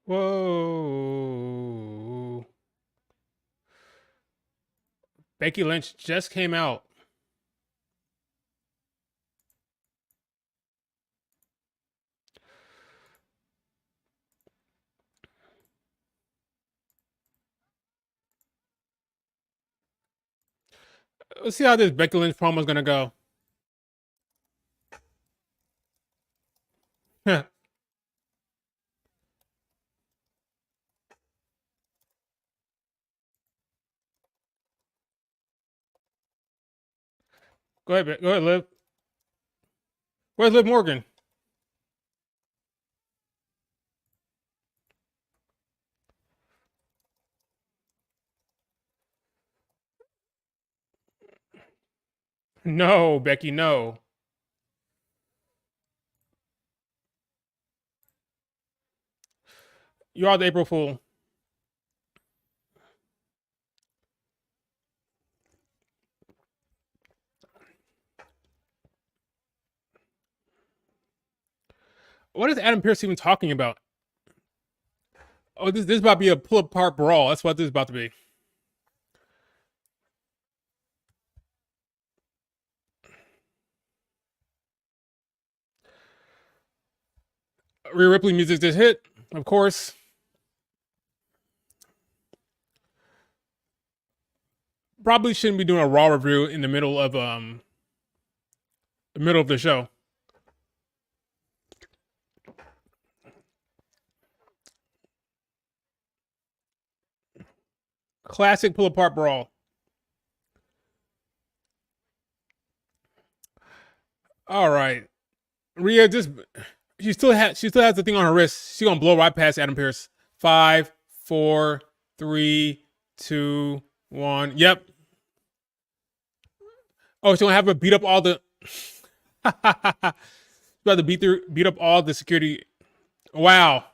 Whoa. Becky Lynch just came out. Let's see how this Becky Lynch promo is gonna go. Go ahead, go ahead, Liv. Where's Liv Morgan? No, Becky, no. You are the April Fool. What is Adam Pearce even talking about? Oh, this is about to be a pull apart brawl. That's what this is about to be. Rhea Ripley music just hit, of course. Probably shouldn't be doing a Raw review in the middle of the show. Classic pull apart brawl. All right, Rhea just she still has the thing on her wrist. She's gonna blow right past Adam Pearce. 5, 4, 3, 2, 1. Yep. Oh, she's gonna have her beat up all the. About to beat up all the security. Wow.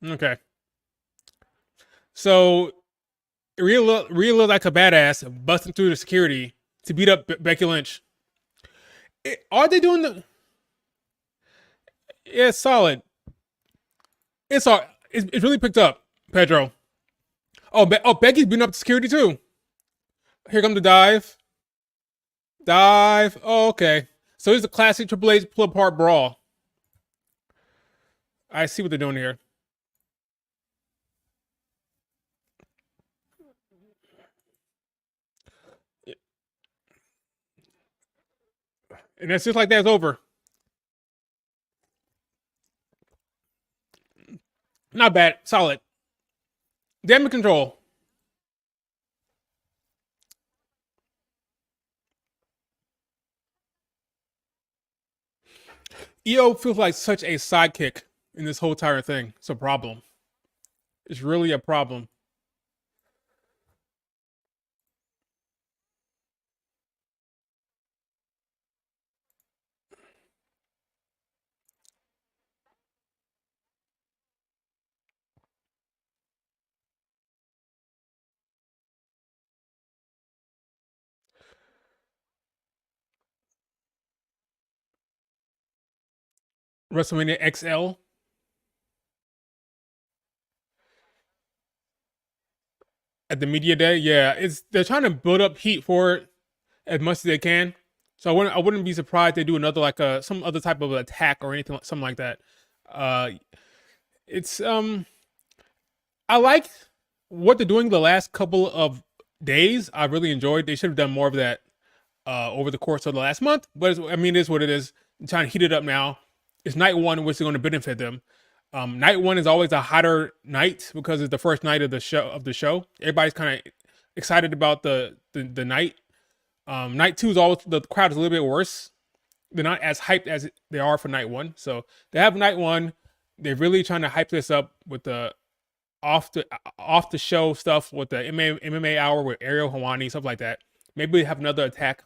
Okay. So Rhea looked like a badass busting through the security to beat up Becky Lynch. Are they doing the? Yeah, it's solid. It's all. It's really picked up, Pedro. Oh, Becky's beating up the security too. Here comes the dive. Dive. Oh, okay. So it's a classic Triple H pull apart brawl. I see what they're doing here. And that's just like that's over. Not bad. Solid. Damage control. EO feels like such a sidekick in this whole entire thing. It's a problem. It's really a problem. WrestleMania XL. At the media day, yeah, it's they're trying to build up heat for it as much as they can. So I wouldn't be surprised they do another like some other type of attack or anything something like that. Uh, it's I like what they're doing the last couple of days. I really enjoyed. They should have done more of that over the course of the last month. But I mean, it is what it is. I'm trying to heat it up now. It's night one, which is going to benefit them. Night one is always a hotter night because it's the first night of the show. Everybody's kind of excited about the night. Night two is always the crowd is a little bit worse. They're not as hyped as they are for night one. So they have night one. They're really trying to hype this up with the off the show stuff with the MMA hour with Ariel Hawani, stuff like that. Maybe we have another attack.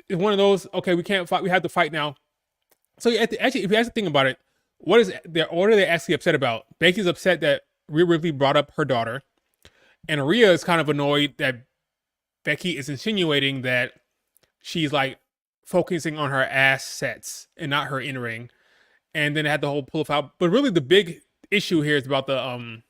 It's one of those. Okay, we can't fight. We have to fight now. So actually, if you actually think about it, what are they actually upset about? Becky's upset that Rhea Ripley brought up her daughter, and Rhea is kind of annoyed that Becky is insinuating that she's like focusing on her assets and not her in ring. and then it had the whole pull out. But really, the big issue here is about the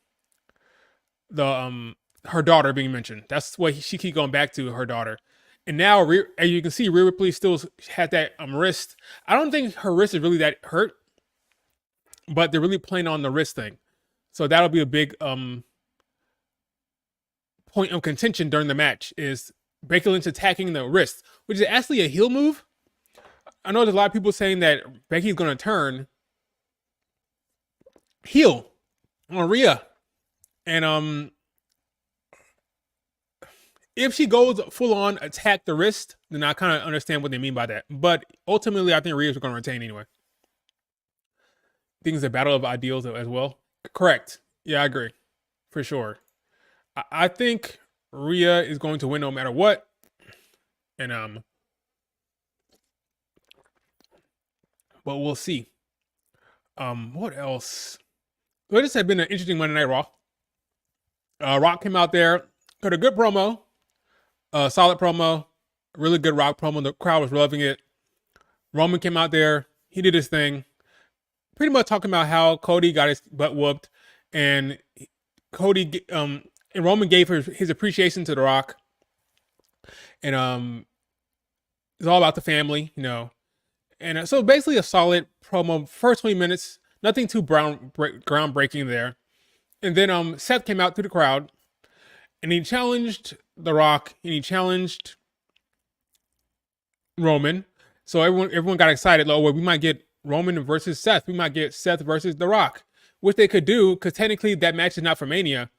her daughter being mentioned. That's what she keep going back to, her daughter. And now, as you can see, Rhea Ripley still had that wrist. I don't think her wrist is really that hurt, but they're really playing on the wrist thing. So that'll be a big point of contention during the match, is Becky Lynch attacking the wrist, which is actually a heel move. I know there's a lot of people saying that Becky's going to turn heel on Rhea. And if she goes full on attack the wrist, then I kind of understand what they mean by that. But ultimately, I think Rhea's going to retain anyway. I think it's a battle of ideals as well. Correct. Yeah, I agree. For sure. I think Rhea is going to win no matter what. And but we'll see. What else? Well, this has been an interesting Monday Night Raw. Rock came out there, got a good promo, solid promo, really good Rock promo. The crowd was loving it. Roman came out there, he did his thing, pretty much talking about how Cody got his butt whooped, and and Roman gave his appreciation to The Rock, and it's all about the family, you know. And so basically a solid promo. First 20 minutes, nothing too groundbreaking there. And then Seth came out to the crowd, and he challenged The Rock, and he challenged Roman. So everyone got excited. Oh, well, we might get Roman versus Seth. We might get Seth versus The Rock, which they could do, because technically that match is not for Mania,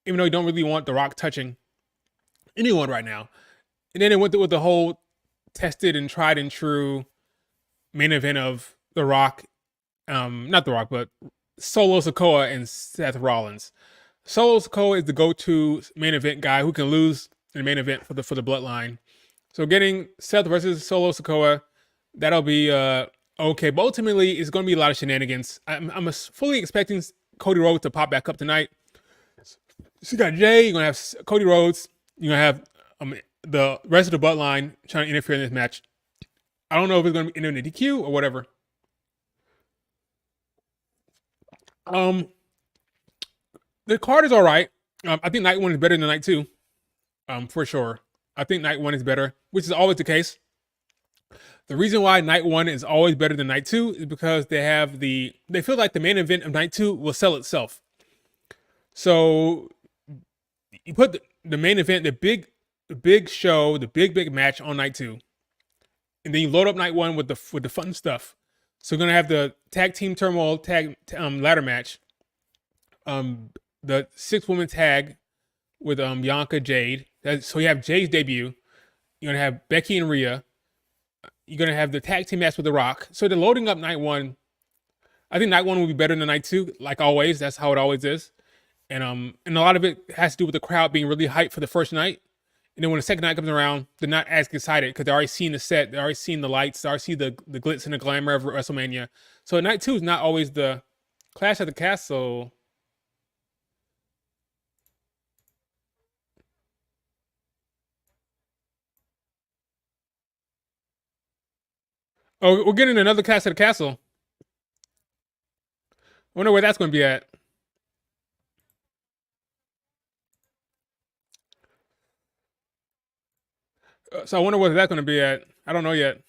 even though you don't really want The Rock touching anyone right now. And then it went with the whole tested and tried and true main event of The Rock, not The Rock, but Solo Sikoa and Seth Rollins. Solo Sikoa is the go-to main event guy who can lose in the main event for the Bloodline. So getting Seth versus Solo Sikoa, that'll be okay. But ultimately, it's going to be a lot of shenanigans. I'm fully expecting Cody Rhodes to pop back up tonight. So you got Jay, you're going to have Cody Rhodes, you're going to have the rest of the Bloodline trying to interfere in this match. I don't know if it's going to be in a DQ or whatever. The card is all right. I think night one is better than night two, for sure. I think night one is better, which is always the case. The reason why night one is always better than night two is because they feel like the main event of night two will sell itself. So you put the main event, the big show, the big match on night two, and then you load up night one with the fun stuff. So you're gonna have the tag team turmoil ladder match, the 6-woman tag with Bianca Jade. So you have Jade's debut. You're gonna have Becky and Rhea. You're gonna have the tag team match with The Rock. So they're loading up night one. I think night one will be better than night two, like always. That's how it always is. And a lot of it has to do with the crowd being really hyped for the first night. And then when the second night comes around, they're not as excited because they're already seeing the set, they're already seeing the lights, they already see the glitz and the glamour of WrestleMania. So night two is not always the Clash at the Castle. Oh, we're getting another Clash at the Castle. I wonder where that's going to be at. So I wonder where that's going to be at. I don't know yet.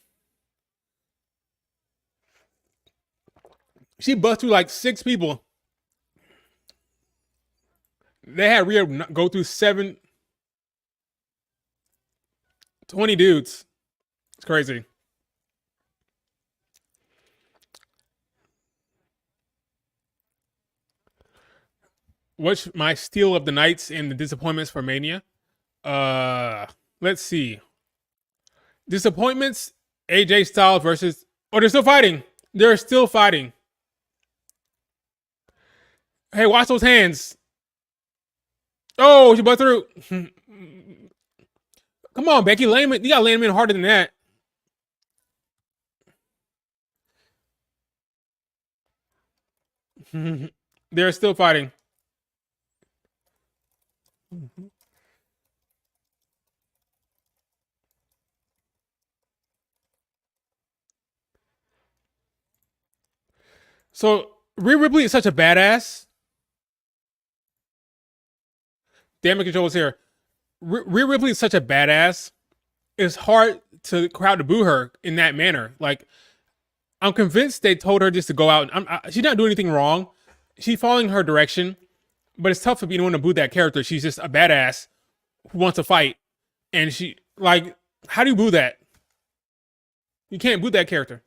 She bust through like 6 people. They had Rhea go through 20 dudes. It's crazy. What's my steal of the nights and the disappointments for Mania? Let's see. Disappointments, AJ Styles versus... Oh, they're still fighting. They're still fighting. Hey, watch those hands. Oh, she butt through. Come on, Becky. You gotta land him in harder than that. They're still fighting. So Rhea Ripley is such a badass. Damage control is here. Rhea Ripley is such a badass. It's hard to crowd to boo her in that manner. Like I'm convinced they told her just to go out. She's not doing anything wrong. She's following her direction, but it's tough for anyone to boo that character. She's just a badass who wants to fight, and she like how do you boo that? You can't boo that character.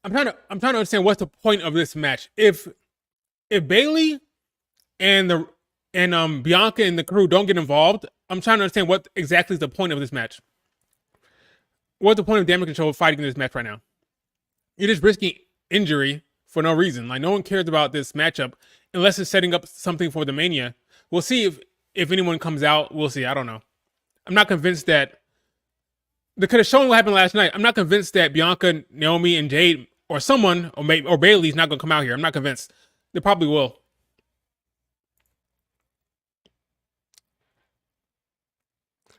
I'm trying to understand what's the point of this match. If Bailey and the and Bianca and the crew don't get involved, I'm trying to understand what exactly is the point of this match. What's the point of damage control fighting in this match right now? You're just risking injury for no reason. Like no one cares about this matchup unless it's setting up something for the Mania. We'll see if anyone comes out. We'll see. I don't know. I'm not convinced that they could have shown what happened last night. I'm not convinced that Bianca, Naomi, and Jade or someone or Bailey's not gonna come out here. I'm not convinced. They probably will.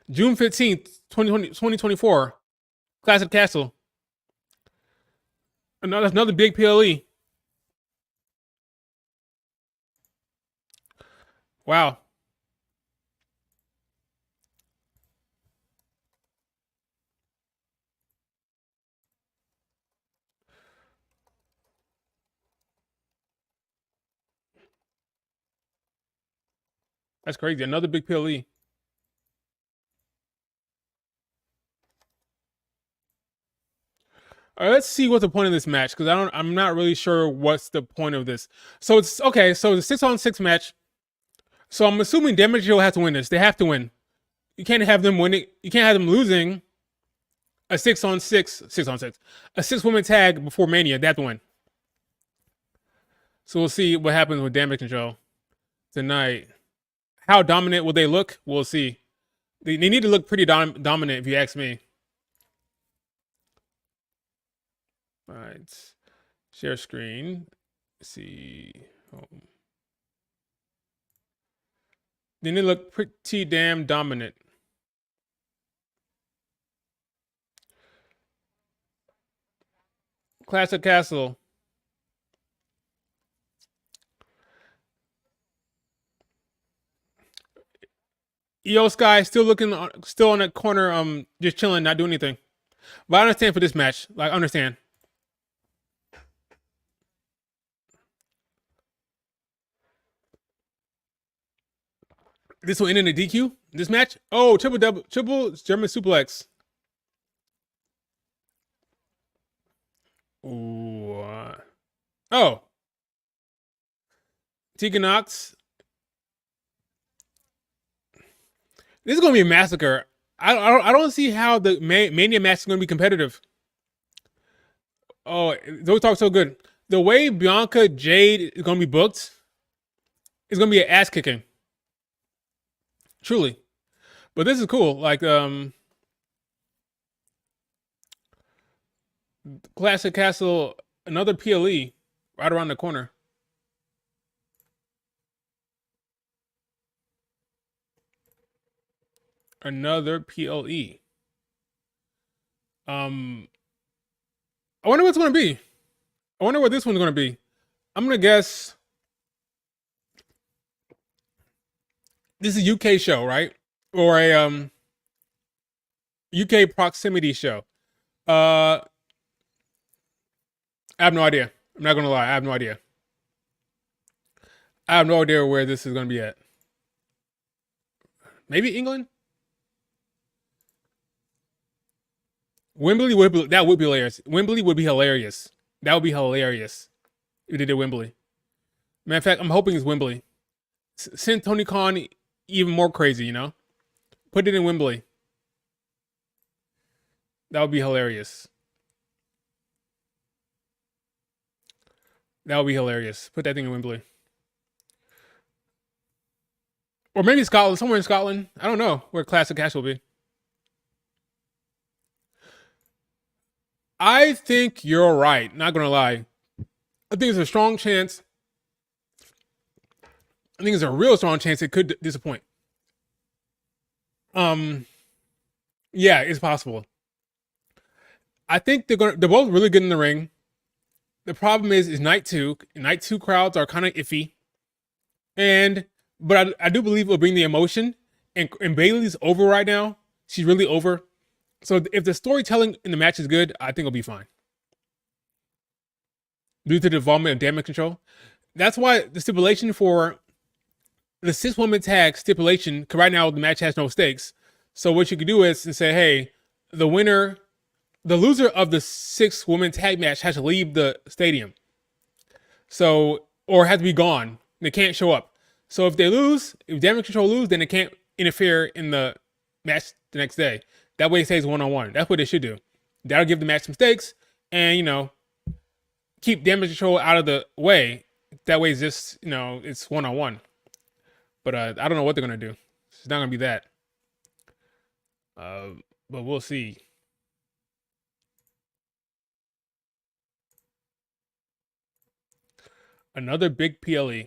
June 15th, 2024. Classic Castle. Another big PLE. Wow. That's crazy. Another big PLE. All right, let's see what the point of this match because I'm not really sure what's the point of this. So it's okay. So it's a 6-on-6 match. So I'm assuming Damage Control has to win this. They have to win. You can't have them winning. You can't have them losing a 6-on-6, a 6-woman tag before Mania. They have to win. So we'll see what happens with Damage Control tonight. How dominant will they look? We'll see. They need to look pretty dominant if you ask me. All right. Share screen. Let's see. Home. They need to look pretty damn dominant. Classic Castle. EO Sky still still on that corner, just chilling, not doing anything. But I understand for this match. Like, I understand. This will end in a DQ. This match. Oh, triple German suplex. Ooh. Oh. Tegan Knox. This is gonna be a massacre. I don't see how the Mania match is gonna be competitive. Oh, those talk so good. The way Bianca Jade is gonna be booked is gonna be an ass kicking. Truly. But this is cool. Like Classic Castle, another PLE right around the corner. Another PLE. I wonder what's gonna be. I wonder what this one's gonna be. I'm gonna guess this is a UK show, right? Or a UK proximity show. I have no idea. I'm not gonna lie. I have no idea. I have no idea where this is gonna be at. Maybe England. Wembley would be hilarious. Wembley would be hilarious. That would be hilarious if they did Wembley. Matter of fact, I'm hoping it's Wembley. Send Tony Khan even more crazy, you know? Put it in Wembley. That would be hilarious. That would be hilarious. Put that thing in Wembley. Or maybe Scotland, somewhere in Scotland. I don't know where Classic Cash will be. I think you're right. Not gonna lie. I think there's a strong chance. I think there's a real strong chance it could disappoint. Um, Yeah, it's possible. I think they're both really good in the ring. The problem is night two. Night two crowds are kind of iffy, and but I do believe it'll bring the emotion. And Bailey's over right now. She's really over. So if the storytelling in the match is good, I think it'll be fine. Due to the involvement of damage control, that's why the stipulation for the 6 woman tag stipulation. Cause right now the match has no stakes. So what you could do is say, hey, the winner, the loser of the 6 woman tag match has to leave the stadium. So, or has to be gone. They can't show up. So if they lose, if damage control lose, then they can't interfere in the match the next day. That way it stays 1-on-1. That's what they should do. That'll give the match some stakes and, keep damage control out of the way. That way it's just, it's 1-on-1. But I don't know what they're going to do. It's not going to be that. Uh, but we'll see. Another big PLE.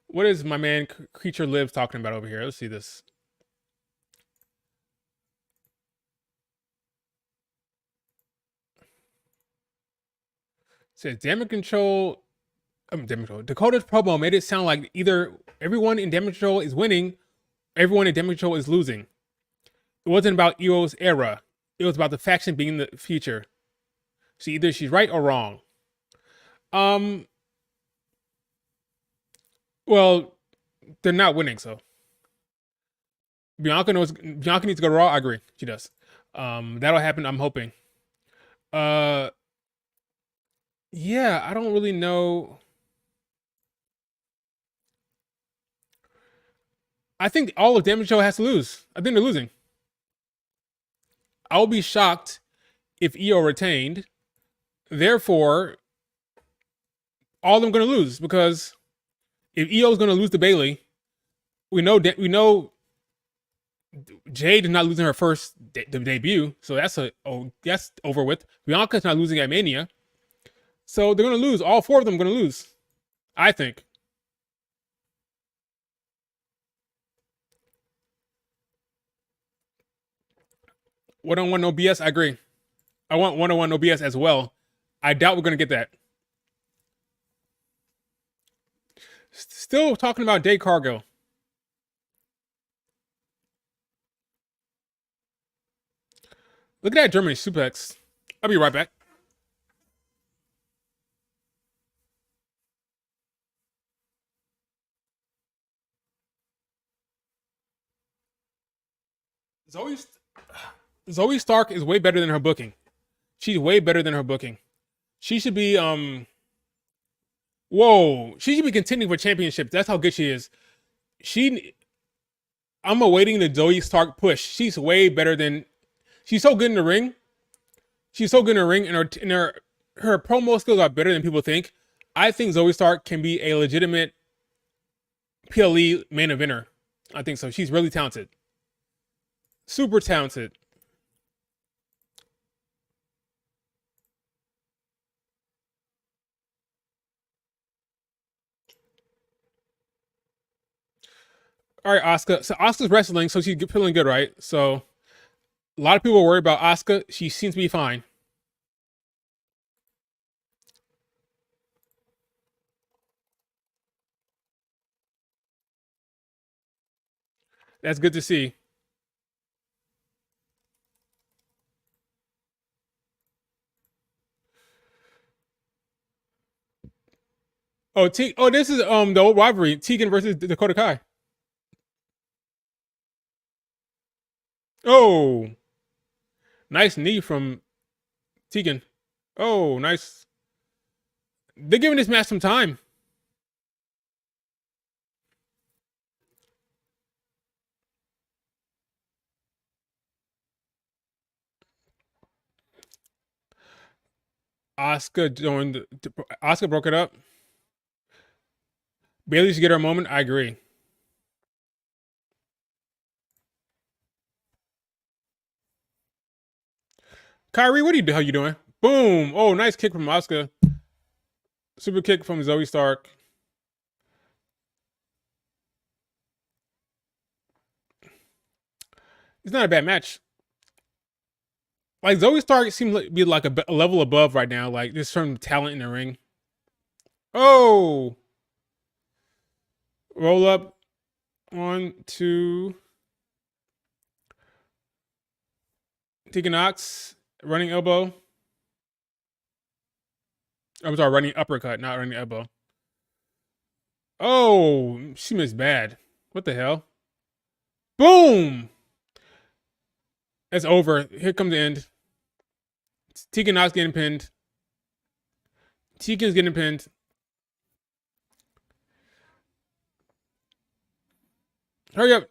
What is my man Creature Lives talking about over here? Let's see this. It says damage control. Damage control. Dakota's promo made it sound like either everyone in damage control is winning, everyone in damage control is losing. It wasn't about Io's era. It was about the faction being the future. So either she's right or wrong. Um. Well, they're not winning, so Bianca needs to go to Raw. I agree. She does. That'll happen. I'm hoping. Uh. Yeah, I don't really know. I think all of Damage Control has to lose. I think they're losing. I'll be shocked if Io retained. Therefore, all of them going to lose because if Io is going to lose to Bailey, we know Jade is not losing her first debut, so that's over with. Bianca's not losing at Mania, so they're going to lose. All 4 of them are going to lose. I think. One-on-one no BS. I agree. I want one-on-one no BS as well. I doubt we're going to get that. Still talking about Jade Cargill. Look at that German suplex. I'll be right back. Zoe Zoe Stark is way better than her booking. She's way better than her booking. She should be whoa. She should be contending for championships. That's how good she is. I'm awaiting the Zoe Stark push. She's way better than she's so good in the ring. She's so good in the ring, and her promo skills are better than people think. I think Zoe Stark can be a legitimate PLE main eventer. I think so. She's really talented. Super talented. All right, Asuka. So Asuka's wrestling, so she's feeling good, right? So a lot of people are worried about Asuka. She seems to be fine. That's good to see. This is the old rivalry, Tegan versus Dakota Kai. Oh, nice knee from Tegan. Oh, nice. They're giving this match some time. Asuka joined. Asuka broke it up. Bailey should get her moment. I agree. Kyrie, what are you how you doing? Boom! Oh, nice kick from Asuka. Super kick from Zoe Stark. It's not a bad match. Like Zoe Stark seems like be like a level above right now. Like there's some talent in the ring. Oh, roll up. 1, 2. Tegan Knox, running elbow. I'm sorry, running uppercut, not running elbow. Oh, she missed bad. What the hell? Boom! It's over. Here comes the end. Tegan Knox getting pinned. Tegan's getting pinned. Hurry up.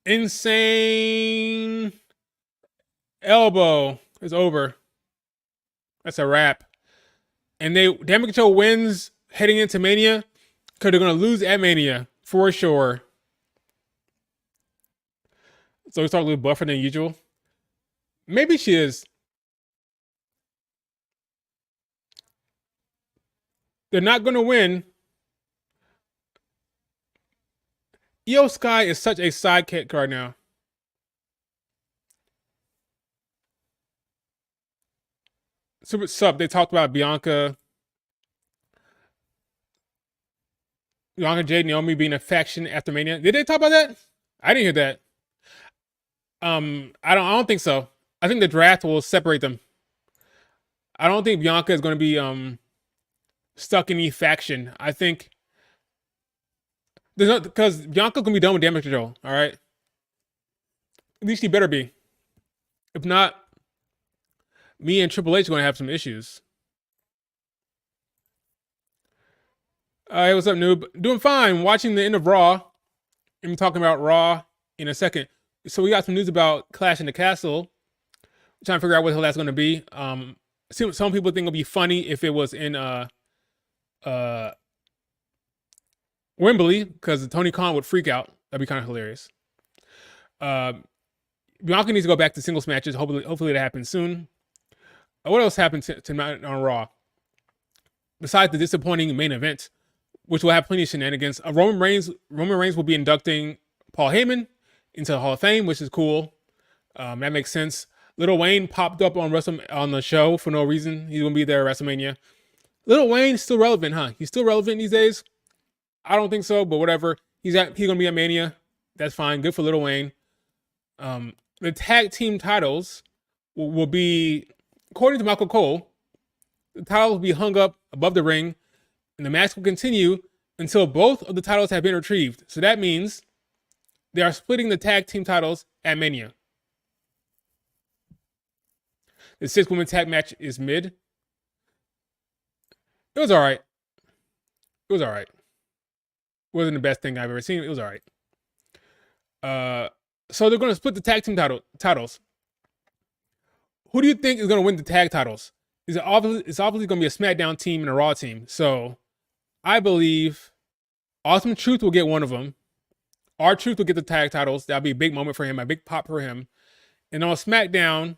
Insane elbow. It's over. That's a wrap. And Damage Control wins heading into Mania because they're going to lose at Mania for sure. So we start a little buffer than usual. Maybe she is. They're not going to win. Io Sky is such a sidekick right now. Super Sub, they talked about Bianca, Jade, Naomi being a faction after Mania. Did they talk about that? I didn't hear that. I don't think so. I think the draft will separate them. I don't think Bianca is going to be stuck in any faction. I think there's not because Bianca's gonna be done with Damage Control. All right, at least she better be. If not, me and Triple H are gonna have some issues. Hey, what's up, noob? Doing fine. Watching the end of Raw. I'm talking about Raw in a second. So we got some news about Clash in the Castle. I'm trying to figure out what the hell that's going to be. Some people think it'll be funny if it was in Wembley because Tony Khan would freak out. That'd be kind of hilarious. Bianca needs to go back to singles matches. Hopefully that happens soon. What else happened tonight on Raw? Besides the disappointing main event, which will have plenty of shenanigans, Roman Reigns will be inducting Paul Heyman into the Hall of Fame, which is cool. That makes sense. Lil Wayne popped up on the show for no reason. He's gonna be there at WrestleMania. Lil Wayne's still relevant, huh? He's still relevant these days. I don't think so, but whatever. He's gonna be at Mania. That's fine. Good for Lil Wayne. The tag team titles will be, according to Michael Cole, the titles will be hung up above the ring, and the match will continue until both of the titles have been retrieved. So that means they are splitting the tag team titles at Mania. The 6-woman tag match is mid. It was all right. It wasn't the best thing I've ever seen. It was all right. So they're going to split the tag team titles. Who do you think is going to win the tag titles? It's obviously going to be a SmackDown team and a Raw team. So I believe Awesome Truth will get one of them. R-Truth will get the tag titles. That'll be a big moment for him, a big pop for him. And on SmackDown,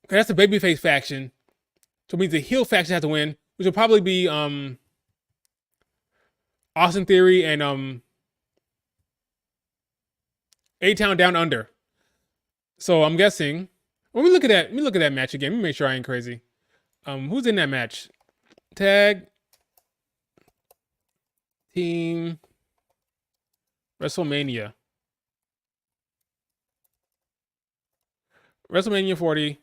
that's a babyface faction, so it means the heel faction has to win, which will probably be Austin Theory and A-Town Down Under. So I'm guessing. Let me look at that match again. Let me make sure I ain't crazy. Who's in that match? Tag team WrestleMania 40.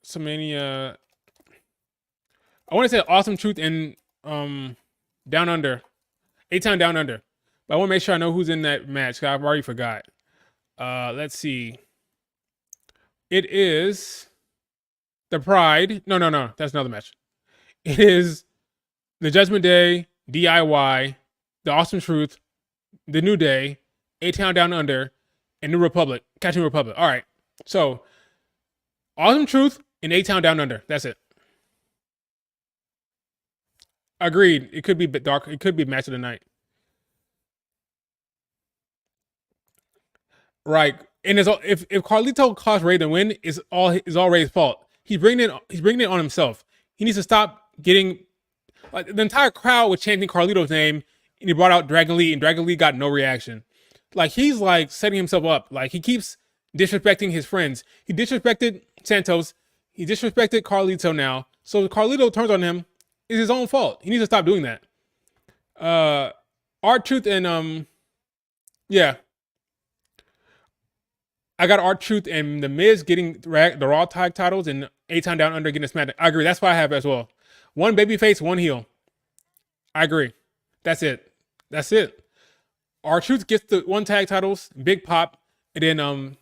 WrestleMania. I want to say Awesome Truth and Down Under, A-Town Down Under. But I want to make sure I know who's in that match. Cause I've already forgot. Let's see. It is the Pride. No, that's another match. It is the Judgment Day, DIY, the Awesome Truth, the New Day, A-Town Down Under, and New Republic. Catch New Republic. All right. So Awesome Truth and A-Town Down Under. That's it. Agreed. It could be a bit dark. It could be match of the night. Right. And if Carlito caused Ray to win, it's all Ray's fault. He's bringing it on himself. He needs to stop getting like the entire crowd was chanting Carlito's name, and he brought out Dragon Lee, and Dragon Lee got no reaction. Like he's like setting himself up. Like he keeps disrespecting his friends. He disrespected Santos. He disrespected Carlito now. So Carlito turns on him. It's his own fault. He needs to stop doing that. Art Truth and yeah, I got Art Truth and The Miz getting the Raw tag titles and 8 Time Down Under getting a SmackDown. I agree. That's what I have as well. One babyface, one heel. I agree. That's it. That's it. Art Truth gets the one tag titles, big pop, and then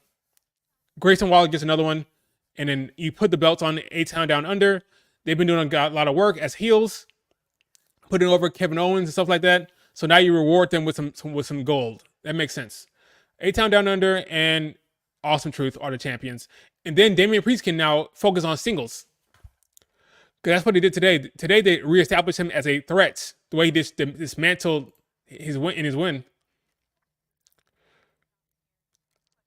Grayson Waller gets another one, and then you put the belts on 8 Time Down Under. They've been doing a lot of work as heels, putting over Kevin Owens and stuff like that. So now you reward them with some gold. That makes sense. 8 Time Down Under and Awesome Truth are the champions, and then Damian Priest can now focus on singles. Because that's what they did today. Today they reestablished him as a threat. The way he dismantled his win.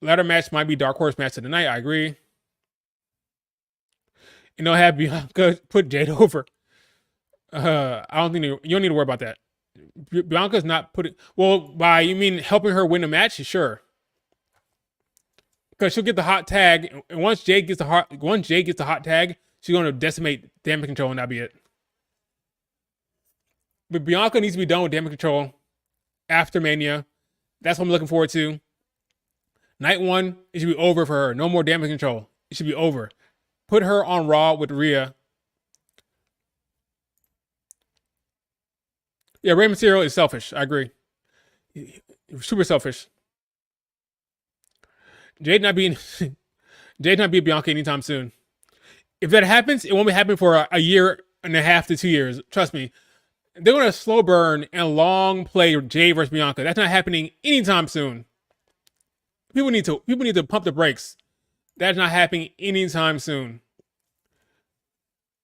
Ladder match might be Dark Horse match of the night. I agree. And they'll have Bianca put Jade over. I don't think you don't need to worry about that. Bianca's not putting. Well, by you mean helping her win a match? Sure. Because she'll get the hot tag, and once Jade gets the hot tag, she's going to decimate Damage Control, and that'll be it. But Bianca needs to be done with Damage Control after Mania. That's what I'm looking forward to. Night 1, it should be over for her. No more Damage Control. It should be over. Put her on Raw with Rhea. Yeah, Rey Mysterio is selfish. I agree. Super selfish. Jade not being Bianca anytime soon. If that happens, it won't be happening for a year and a half to 2 years. Trust me. They're going to slow burn and long play Jade versus Bianca. That's not happening anytime soon. People need to pump the brakes. That's not happening anytime soon.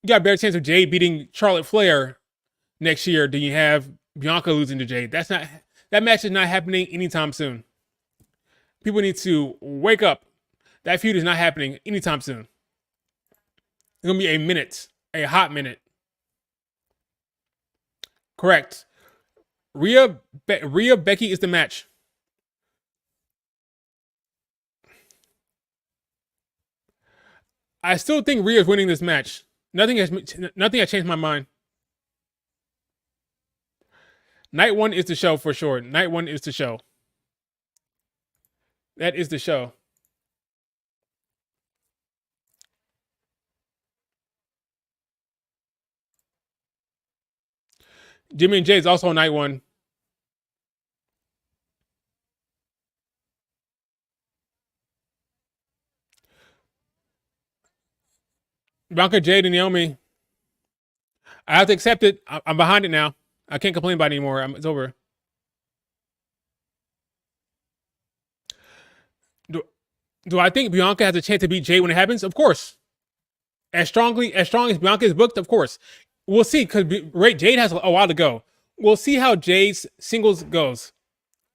You got a better chance of Jade beating Charlotte Flair next year than you have Bianca losing to Jade. That match is not happening anytime soon. People need to wake up. That feud is not happening anytime soon. It's gonna be a hot minute. Correct. Rhea Becky is the match. I still think Rhea's winning this match. Nothing has changed my mind. Night 1 is the show for sure. Night 1 is the show. That is the show. Jimmy and Jay is also on Night 1. Bianca, Jade, and Naomi. I have to accept it. I'm behind it now. I can't complain about it anymore. It's over. Do I think Bianca has a chance to beat Jade when it happens? Of course. As strong as Bianca is booked, of course. We'll see, because Jade has a while to go. We'll see how Jade's singles goes.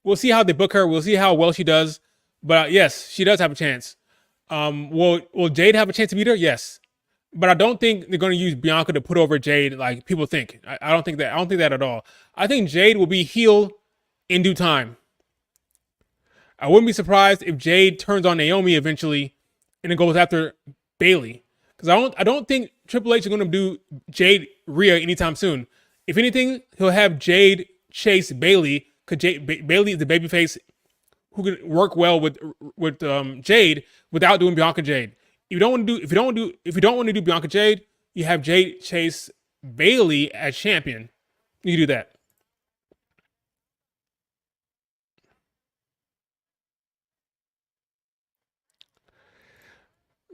We'll see how they book her. We'll see how well she does. But yes, she does have a chance. Will Jade have a chance to beat her? Yes. But I don't think they're going to use Bianca to put over Jade like people think. I don't think that. I don't think that at all. I think Jade will be heel in due time. I wouldn't be surprised if Jade turns on Naomi eventually and then goes after Bayley. Because I don't think Triple H is going to do Jade Rhea anytime soon. If anything, he'll have Jade chase Bayley, because Bayley is the babyface who can work well with Jade without doing Bianca Jade. If you don't want to do Bianca Jade, you have Jade chase Bayley as champion. You do that.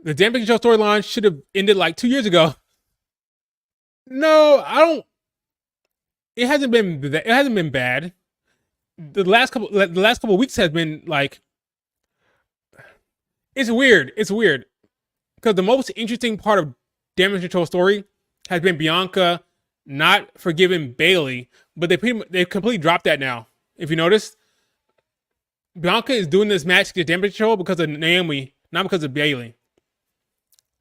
The Damage Control storyline should have ended like 2 years ago. No, I don't. It hasn't been bad. The last couple of weeks has been like. It's weird. It's weird because the most interesting part of Damage Control story has been Bianca not forgiving Bayley, but they completely dropped that now. If you notice, Bianca is doing this match to Damage Control because of Naomi, not because of Bayley.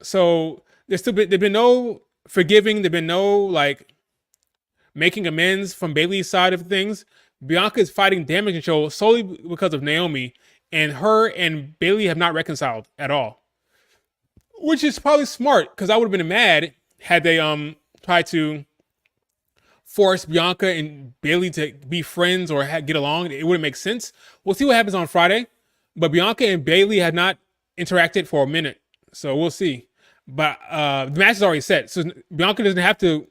So there's been no forgiving. There've been no like making amends from Bailey's side of things. Bianca is fighting damage control solely because of Naomi, and her and Bailey have not reconciled at all, which is probably smart because I would have been mad had they tried to force Bianca and Bailey to be friends or get along. It wouldn't make sense. We'll see what happens on Friday, but Bianca and Bailey have not interacted for a minute, so we'll see. But the match is already set, so Bianca doesn't have to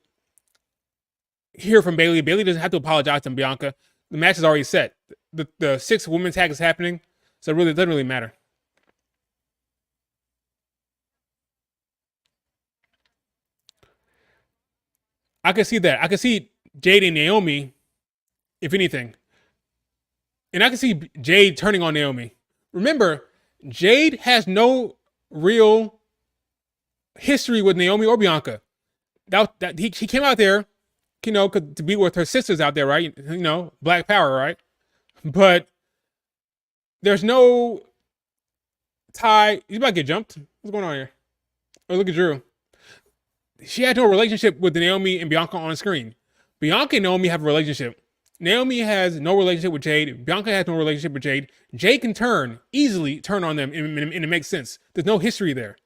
hear from Bailey. Bailey doesn't have to apologize to Bianca. The match is already set. The six women's tag is happening, so it doesn't really matter. I can see that. I can see Jade and Naomi, if anything, and I can see Jade turning on Naomi. Remember, Jade has no real history with Naomi or Bianca. He came out there, to be with her sisters out there, right? Black power, right? But there's no tie. He's about to get jumped. What's going on here? Oh, look at Drew. She had no relationship with Naomi and Bianca on screen. Bianca and Naomi have a relationship. Naomi has no relationship with Jade. Bianca has no relationship with Jade. Jade can easily turn on them, and it makes sense. There's no history there.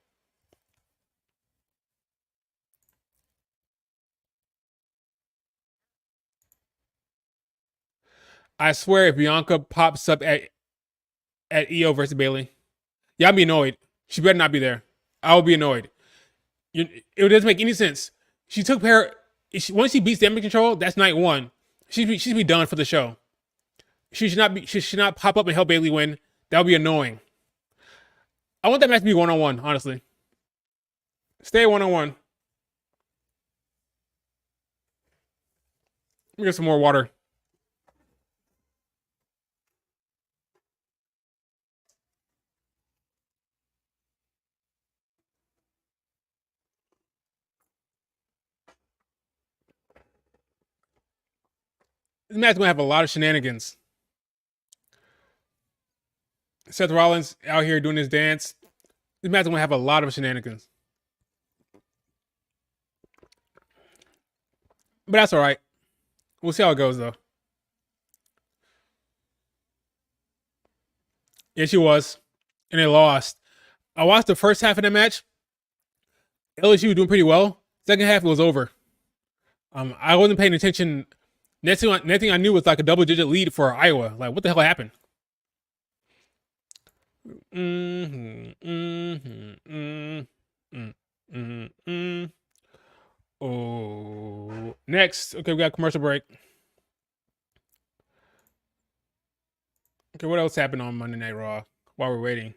I swear, if Bianca pops up at EO versus Bailey, yeah, I'd be annoyed. She better not be there. I would be annoyed. It doesn't make any sense. She took her. Once she beats damage control, that's night one. She should be done for the show. She should not be. She should not pop up and help Bailey win. That would be annoying. I want that match to be 1-on-1. Honestly, stay 1-on-1. Let me get some more water. This match is gonna have a lot of shenanigans. Seth Rollins out here doing his dance. This match is gonna have a lot of shenanigans. But that's all right. We'll see how it goes, though. Yeah, she was, and they lost. I watched the first half of the match. LSU was doing pretty well. Second half, it was over. I wasn't paying attention. Next thing I knew was like a double-digit lead for Iowa. Like, what the hell happened? Oh, next. Okay, we got a commercial break. Okay, what else happened on Monday Night Raw while we're waiting?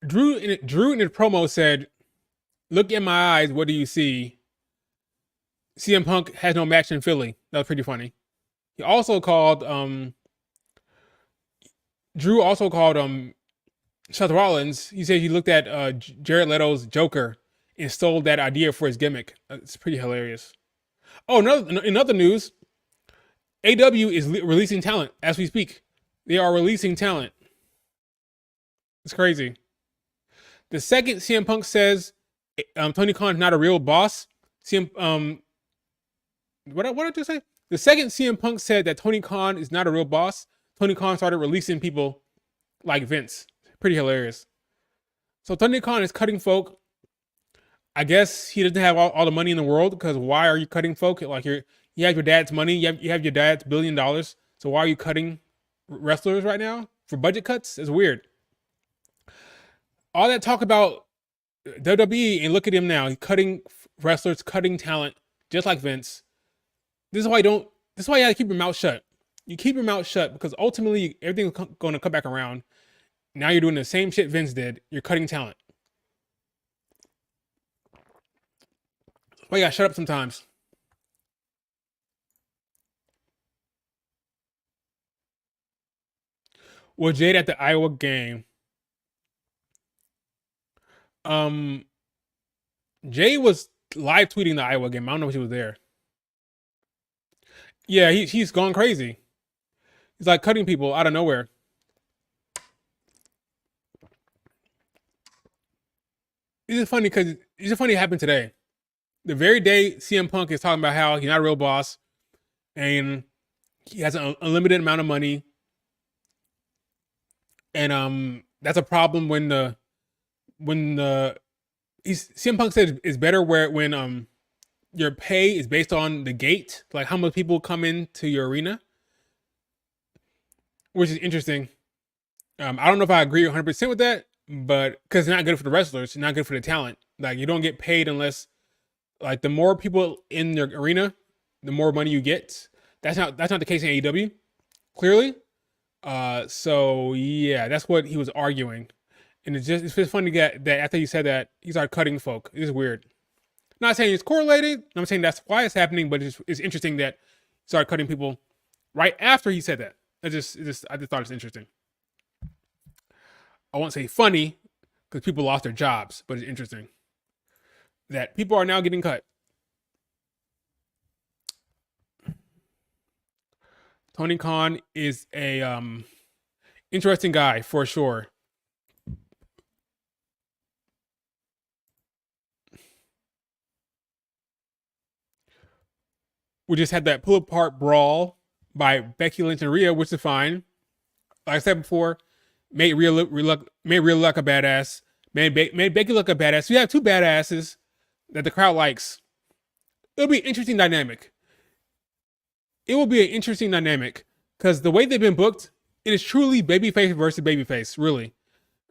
Drew in his promo said, "Look in my eyes. What do you see?" CM Punk has no match in Philly. That was pretty funny. He also called Drew also called Seth Rollins. He said he looked at Jared Leto's Joker and stole that idea for his gimmick. It's pretty hilarious. Oh, in other news, AW is releasing talent as we speak. They are releasing talent. It's crazy. The second CM Punk says Tony Khan is not a real boss, what did I just say? The second CM Punk said that Tony Khan is not a real boss, Tony Khan started releasing people like Vince. Pretty hilarious. So Tony Khan is cutting folk. I guess he doesn't have all the money in the world, because why are you cutting folk? Like you have your dad's money, you have your dad's $1 billion. So why are you cutting wrestlers right now for budget cuts? It's weird. All that talk about WWE, and look at him now. He's cutting wrestlers, cutting talent, just like Vince. This is why you gotta keep your mouth shut. You keep your mouth shut because ultimately everything's going to come back around. Now you're doing the same shit Vince did. You're cutting talent. Well, you gotta shut up sometimes. Was Jade at the Iowa game? Jay was live tweeting the Iowa game. I don't know if she was there. Yeah, he's gone crazy. He's like cutting people out of nowhere. This is funny because it's just funny it happened today. The very day CM Punk is talking about how he's not a real boss and he has an unlimited amount of money, and that's a problem when the CM Punk said it's better where when your pay is based on the gate, like how much people come into your arena, which is interesting. I don't know if I agree 100% with that, but because it's not good for the wrestlers, it's not good for the talent. Like you don't get paid unless like the more people in your arena, the more money you get. That's not the case in AEW, clearly. So yeah, that's what he was arguing, and it's just funny that after he said that he started cutting folk. It's weird. Not saying it's correlated. I'm saying that's why it's happening, but it's interesting that he started cutting people right after he said that. I just thought it's interesting. I won't say funny because people lost their jobs, but it's interesting that people are now getting cut. Tony Khan is a interesting guy for sure. We just had that pull apart brawl by Becky Lynch and Rhea, which is fine. Like I said before, made Rhea look a badass. Made Becky look a badass. We have two badasses that the crowd likes. It'll be an interesting dynamic. It will be an interesting dynamic because the way they've been booked, it is truly babyface versus babyface. Really,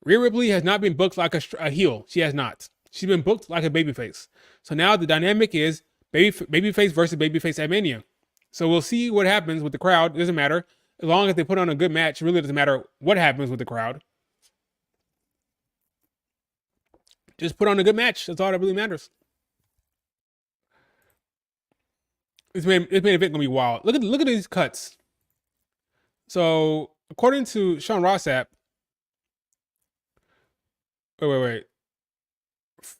Rhea Ripley has not been booked like a heel. She has not. She's been booked like a babyface. So now the dynamic is babyface versus babyface at Mania. So we'll see what happens with the crowd. It doesn't matter. As long as they put on a good match, it really doesn't matter what happens with the crowd. Just put on a good match. That's all that really matters. This main event gonna be wild. Look at these cuts. So according to Sean Rossap, wait.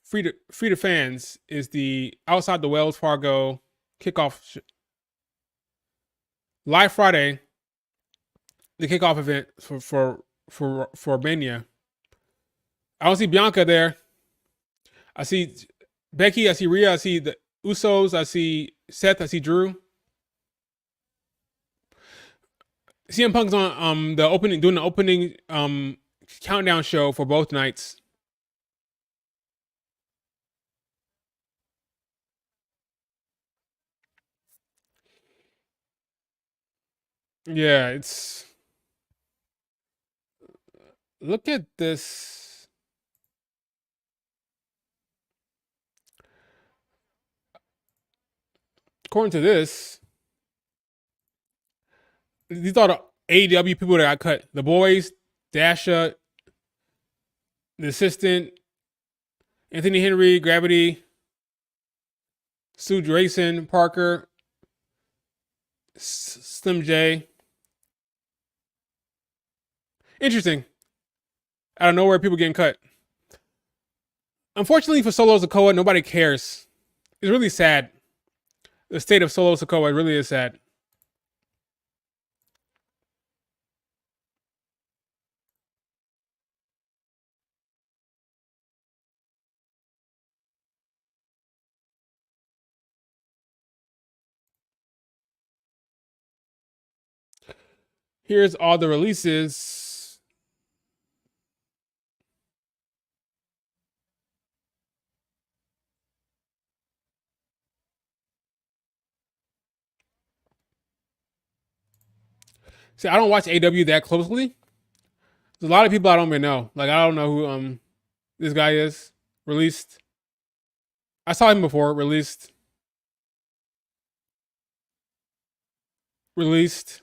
Free to fans is the outside the Wells Fargo kickoff live Friday, the kickoff event for Mania. I don't see Bianca there. I see Becky. I see Rhea. I see the Usos. I see Seth. I see Drew. CM Punk's on doing the opening countdown show for both nights. Yeah, it's look at this. According to this, these are the AEW people that got cut. The boys, Dasha, the assistant, Anthony Henry, Gravity, Sue Grayson, Parker, Slim J. Interesting. Out of nowhere, people getting cut. Unfortunately for Solo Sikoa, nobody cares. It's really sad. The state of Solo Sikoa really is sad. Here's all the releases. See, I don't watch AW that closely. There's a lot of people I don't even know. Like I don't know who this guy is. Released. I saw him before. Released. Released.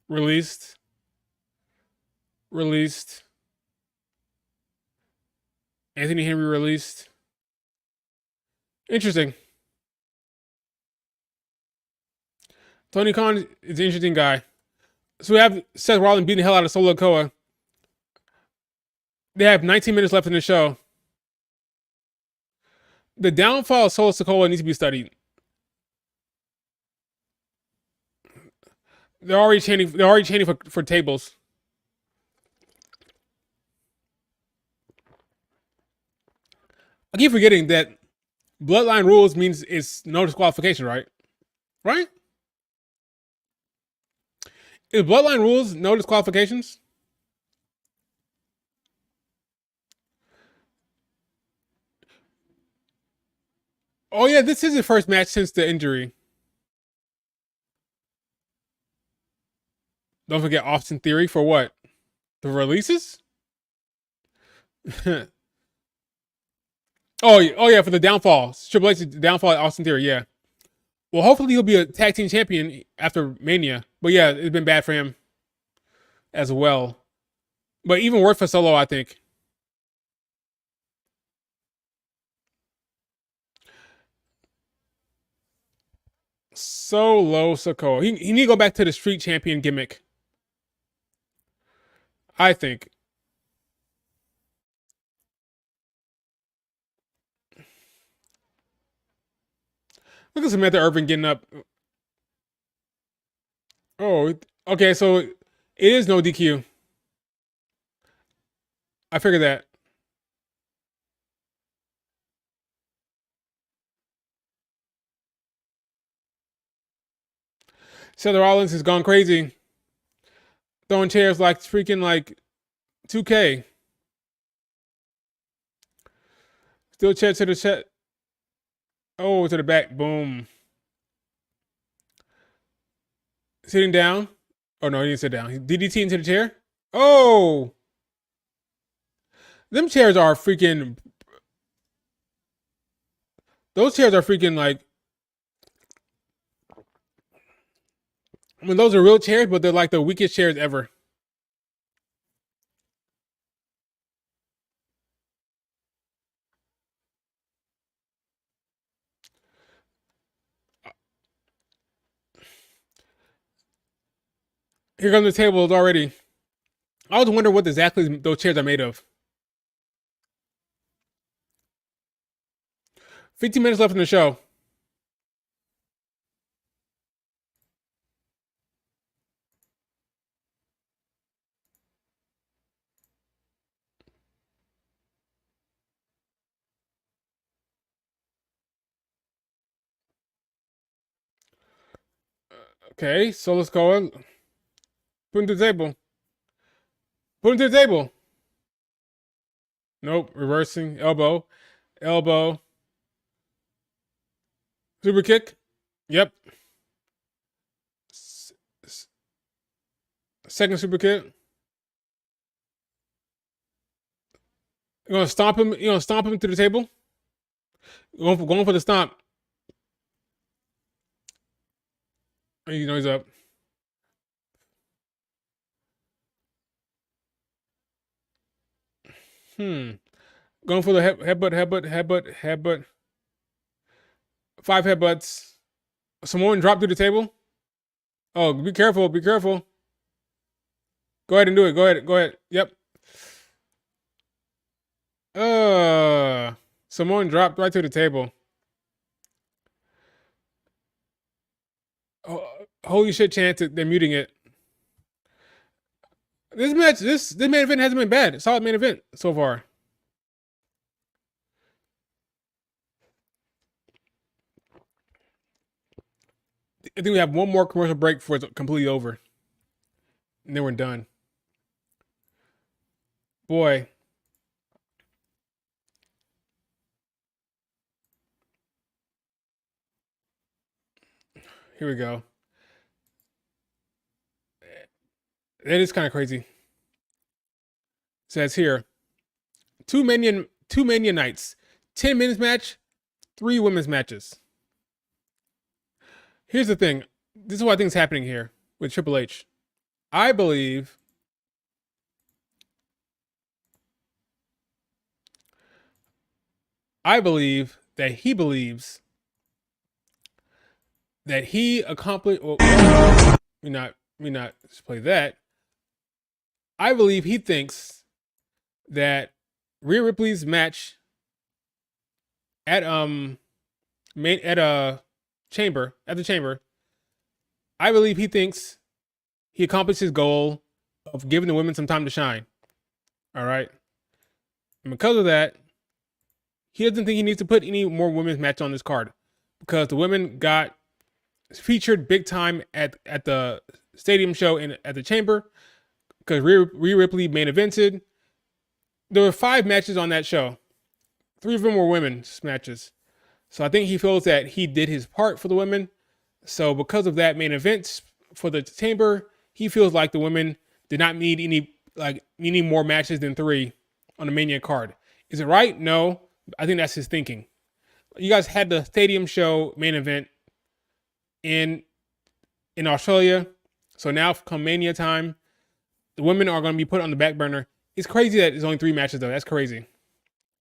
Released. Released. Anthony Henry released. Interesting. Tony Khan is an interesting guy. So we have Seth Rollins beating the hell out of Solo Koa. They have 19 minutes left in the show. The downfall of Solo Sikoa needs to be studied. They're already chanting. They're already chanting for tables. I keep forgetting that bloodline rules means it's no disqualification, right? Right? Is bloodline rules no disqualifications? Oh yeah, this is his first match since the injury. Don't forget Austin Theory for what? The releases? oh, oh yeah, for the downfall. Triple H downfall at Austin Theory, yeah. Well, hopefully he'll be a tag team champion after Mania. But yeah, it's been bad for him as well. But even worse for Solo, I think. Solo Sokoa. He need to go back to the street champion gimmick. I think. Look at Samantha Irvin getting up. Oh, okay, so it is no DQ. I figured that. Seth Rollins has gone crazy, throwing chairs like freaking like 2K. Still chair to the set. Oh, to the back. Boom. Sitting down. Oh no, he didn't sit down. DDT into the chair. Oh, them chairs are freaking. Those chairs are freaking like. I mean, those are real chairs, but they're like the weakest chairs ever. Here comes the tables already. I was wondering what exactly those chairs are made of. 15 minutes left in the show. Okay, so let's go. Put him to the table. Put him to the table. Nope. Reversing. Elbow. Elbow. Super kick. Yep. Second super kick. You're gonna stomp him. You're gonna stomp him to the table. Going for the stomp. You know he's up. Going for the headbutt. 5 headbutts. Samoan drop through the table. Oh, be careful. Be careful. Go ahead and do it. Go ahead. Go ahead. Yep. Samoan dropped right to the table. Oh, holy shit! Chance they're muting it. This match, this main event hasn't been bad. Solid main event so far. I think we have one more commercial break before it's completely over, and then we're done. Boy, here we go. That is kind of crazy. It says here, two mania nights, 10 men's match, 3 women's matches. Here's the thing. This is what I think is happening here with Triple H. I believe that he believes that he accomplished. Well, me not play that. I believe he thinks that Rhea Ripley's match at the chamber. I believe he thinks he accomplished his goal of giving the women some time to shine. All right, and because of that, he doesn't think he needs to put any more women's match on this card because the women got featured big time at the stadium show and at the chamber because Rhea Ripley main evented. There were 5 matches on that show. 3 of them were women's matches. So I think he feels that he did his part for the women. So because of that main event for the chamber, he feels like the women did not need any more matches than 3 on the Mania card. Is it right? No. I think that's his thinking. You guys had the stadium show main event in Australia. So now come Mania time, the women are going to be put on the back burner. It's crazy that there's only 3 matches though. That's crazy.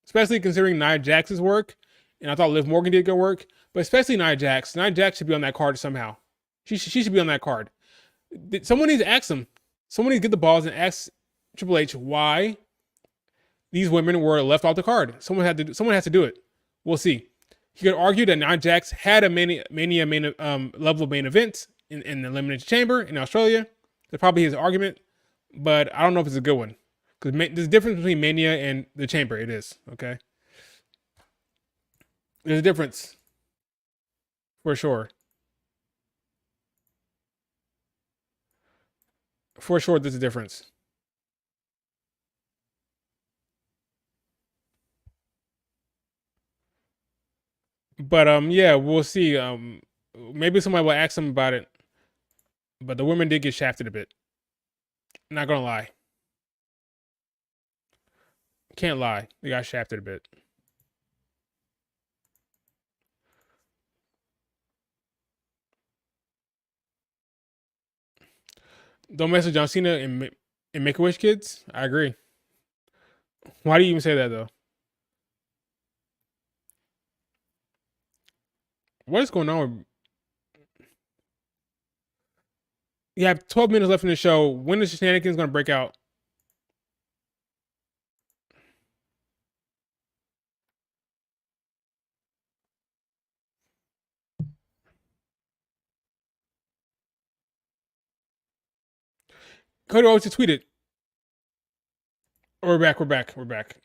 Especially considering Nia Jax's work. And I thought Liv Morgan did good work. But especially Nia Jax. Nia Jax should be on that card somehow. She should be on that card. Someone needs to ask him. Someone needs to get the balls and ask Triple H why these women were left off the card. Someone has to do it. We'll see. He could argue that Nia Jax had a Mania main level main event in the Elimination Chamber in Australia. That's probably his argument. But I don't know if it's a good one. Because there's a difference between Mania and the Chamber. It is. Okay? There's a difference. For sure. For sure, there's a difference. But yeah, we'll see. Maybe somebody will ask him about it. But the women did get shafted a bit. Not gonna lie. Can't lie. They got shafted a bit. Don't mess with John Cena and Make-A-Wish kids. I agree. Why do you even say that though? What is going on with? You have 12 minutes left in the show. When is shenanigans gonna break out? Cody Rhodes just tweeted. Oh, we're back. We're back. We're back.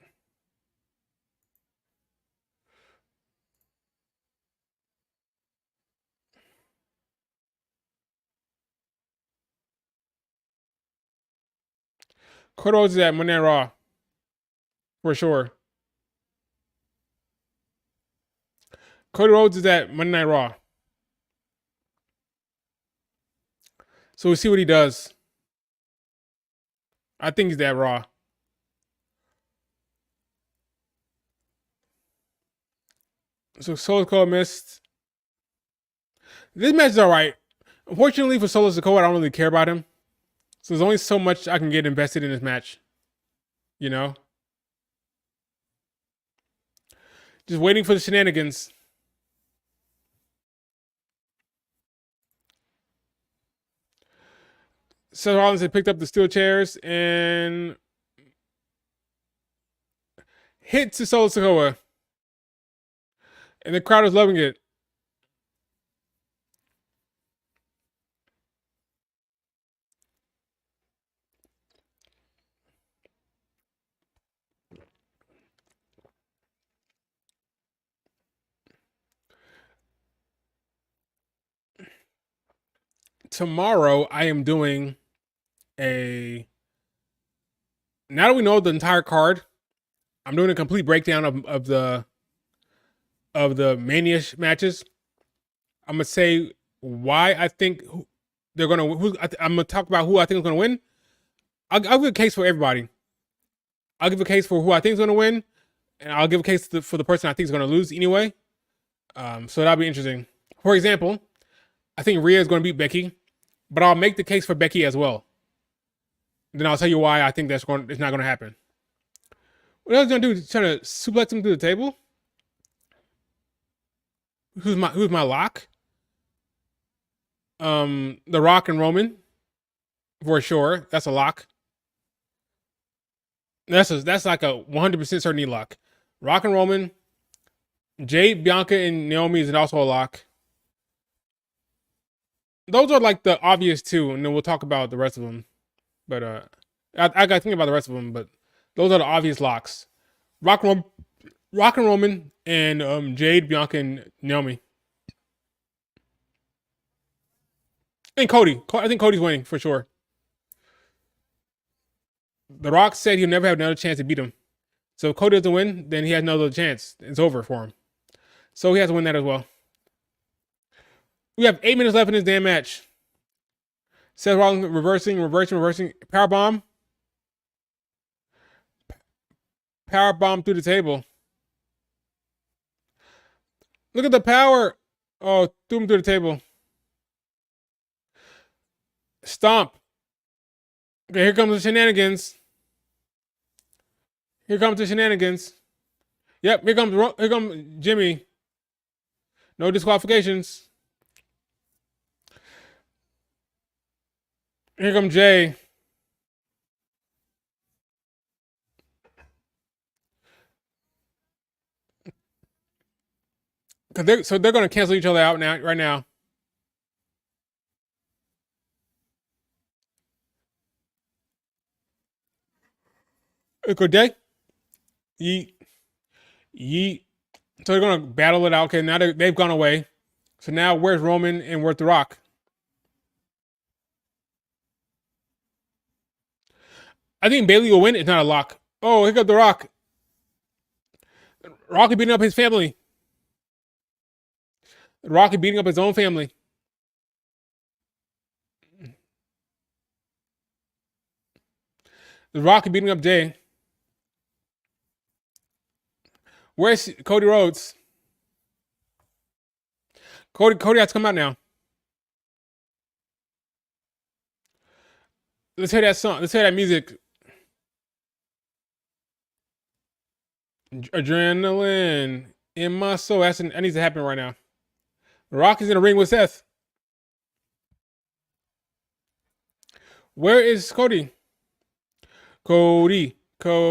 Cody Rhodes is at Monday Night Raw. For sure. Cody Rhodes is at Monday Night Raw. So we'll see what he does. I think he's that Raw. So Solo Sikoa missed. This match is alright. Unfortunately for Solo Sikoa, I don't really care about him. So there's only so much I can get invested in this match. You know? Just waiting for the shenanigans. Seth Rollins had picked up the steel chairs and hit to Solo Sikoa. And the crowd was loving it. Tomorrow, I am doing a. Now that we know the entire card, I'm doing a complete breakdown of the Mania matches. I'm gonna say why I think they're gonna. I'm gonna talk about who I think is gonna win. I'll give a case for everybody. I'll give a case for who I think is gonna win, and I'll give a case for the person I think is gonna lose anyway. So that'll be interesting. For example, I think Rhea is gonna beat Becky, but I'll make the case for Becky as well. Then I'll tell you why I think it's not gonna happen. What else gonna do? Trying to suplex him through the table? Who's my lock? The Rock and Roman, for sure. That's a lock. That's like a 100% certainty lock. Rock and Roman, Jade, Bianca, and Naomi is also a lock. Those are like the obvious two, and then we'll talk about the rest of them. But I got to think about the rest of them. But those are the obvious locks. Rock and Rock and Roman and Jade, Bianca, and Naomi. And Cody. I think Cody's winning for sure. The Rock said he'll never have another chance to beat him. So if Cody doesn't win, then he has no other chance. It's over for him. So he has to win that as well. We have 8 minutes left in this damn match. Seth Rollins reversing. Power bomb. Power bomb through the table. Look at the power. Oh, threw him through the table. Stomp. Okay, here comes the shenanigans. Here comes the shenanigans. Yep, here comes Jimmy. No disqualifications. Here comes Jay. So they're going to cancel each other out now, right now. Good day. Yeet. Yeet. So they're going to battle it out. Okay, now they've gone away. So now where's Roman and where's The Rock? I think Bailey will win. It's not a lock. Oh, here comes The Rock. Rocky beating up his family. Rocky beating up his own family. The Rocky beating up Jay. Where's Cody Rhodes? Cody has to come out now. Let's hear that song. Let's hear that music. Adrenaline in my soul. That needs to happen right now. The Rock is in the ring with Seth. Where is Cody? Cody. Come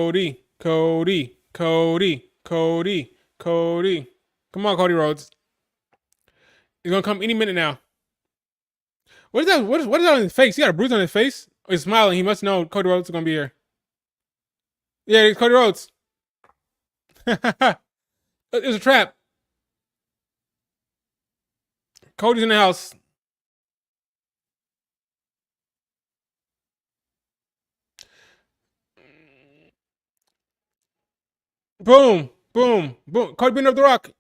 on, Cody Rhodes. He's gonna come any minute now. What is that? What is that on his face? He got a bruise on his face. Oh, he's smiling. He must know Cody Rhodes is gonna be here. Yeah, it's Cody Rhodes. It was a trap. Cody's in the house. Boom. Cody beating up The Rock.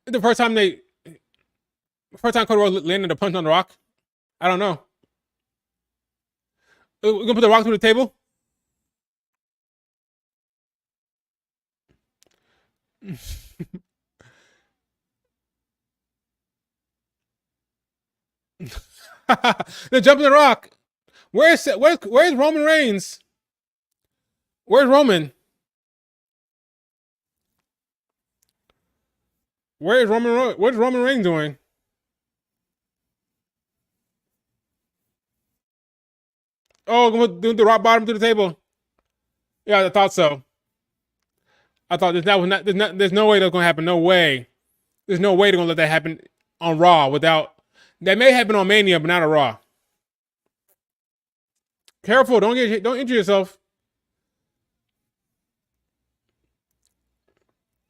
The first time Cody Rhodes landed a punch on The Rock. I don't know. We're gonna put The Rock through the table. They're jumping The Rock. Where's Roman Reigns? Where's Roman? Where's Roman Reigns doing? Oh, gonna do the rock bottom to the table. Yeah, I thought so. I thought that was not. There's no way that's gonna happen. No way. There's no way they're gonna let that happen on Raw without. That may happen on Mania, but not on Raw. Careful! Don't injure yourself.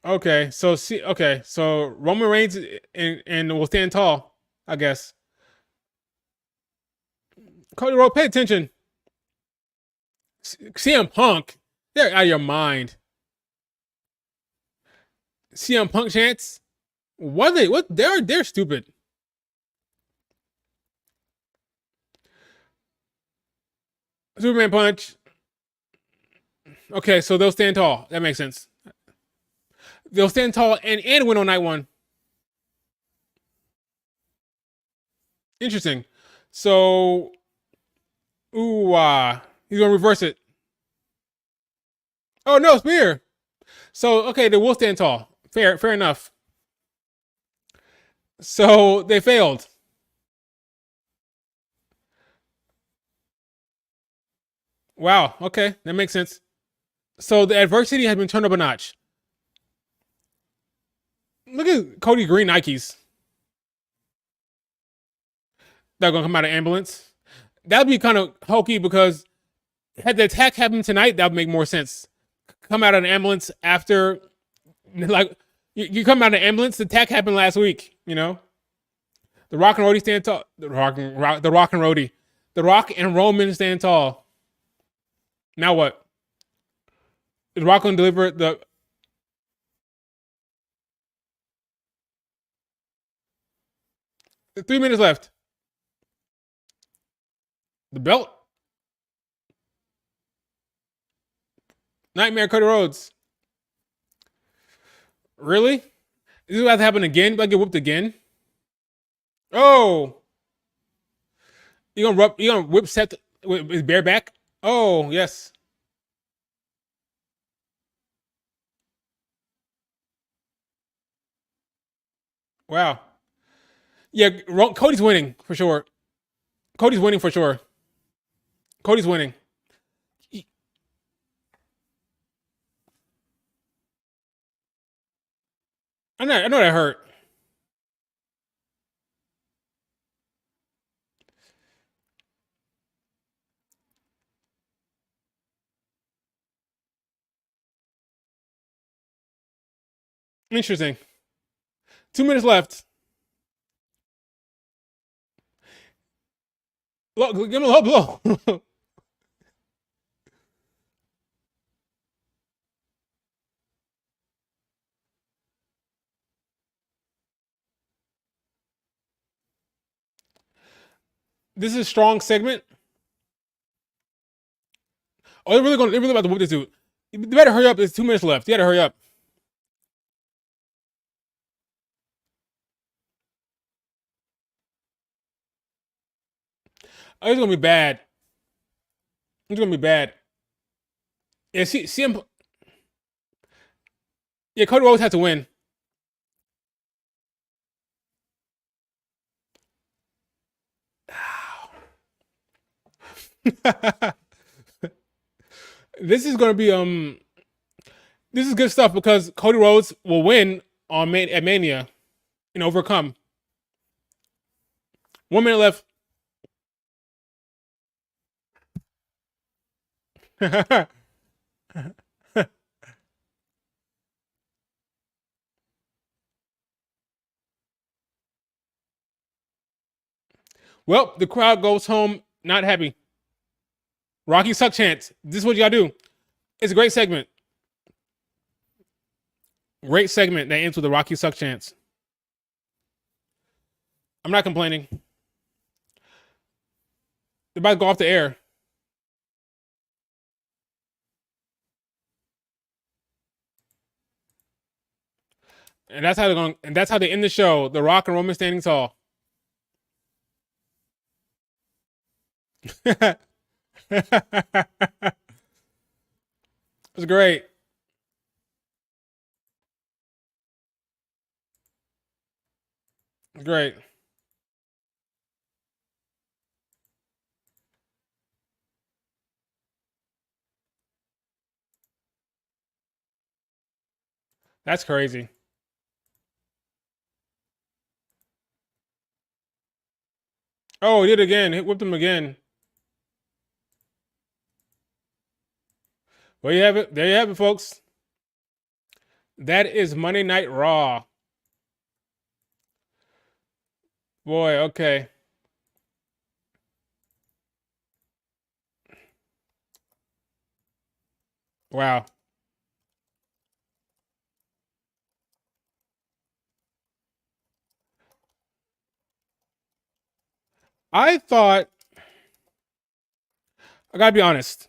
Okay, so Roman Reigns and will stand tall, I guess. Cody Rhodes, pay attention. CM Punk, they're out of your mind. CM Punk chants. What they? What they're stupid. Superman punch. Okay, so they'll stand tall. That makes sense. They'll stand tall and win on night one. Interesting. So, he's gonna reverse it. Oh no, spear. So okay, they will stand tall. Fair enough. So they failed. Wow. Okay, that makes sense. So the adversity has been turned up a notch. Look at Cody Green Nikes. They're gonna come out of ambulance. That'd be kind of hokey because had the attack happened tonight, that would make more sense. come out of an ambulance after, like, you come out of an ambulance. The attack happened last week. The Rock and Rody stand tall. The Rock and Rody, the Rock and Roman stand tall. Now what? Is Rock gonna deliver the? 3 minutes left. The belt. Nightmare Cody Rhodes. Really? This is about to happen again? Like get whooped again? Oh, you gonna whip Seth with his bare back? Oh yes. Wow. Yeah, Cody's winning for sure. Cody's winning for sure. Cody's winning. I know that hurt. Interesting. 2 minutes left. Look, give him a low blow. This is a strong segment. Oh, they're really about to whoop this dude. You better hurry up. There's 2 minutes left. You gotta hurry up. Oh, it's gonna be bad. It's gonna be bad. Yeah, see him. Yeah, Cody Rhodes has to win. This is gonna be This is good stuff because Cody Rhodes will win at Mania and overcome. 1 minute left. Well, the crowd goes home not happy. Rocky suck chance. This is what you gotta do. It's a great segment. Great segment that ends with a Rocky suck chance. I'm not complaining. They're about to go off the air. And that's how they're going. And that's how they end the show. The Rock and Roman standing tall. It was great. Great. That's crazy. Oh, he did it again. He whipped him again. Well, you have it. There you have it, folks. That is Monday Night Raw. Boy, okay. Wow. I thought, I gotta be honest.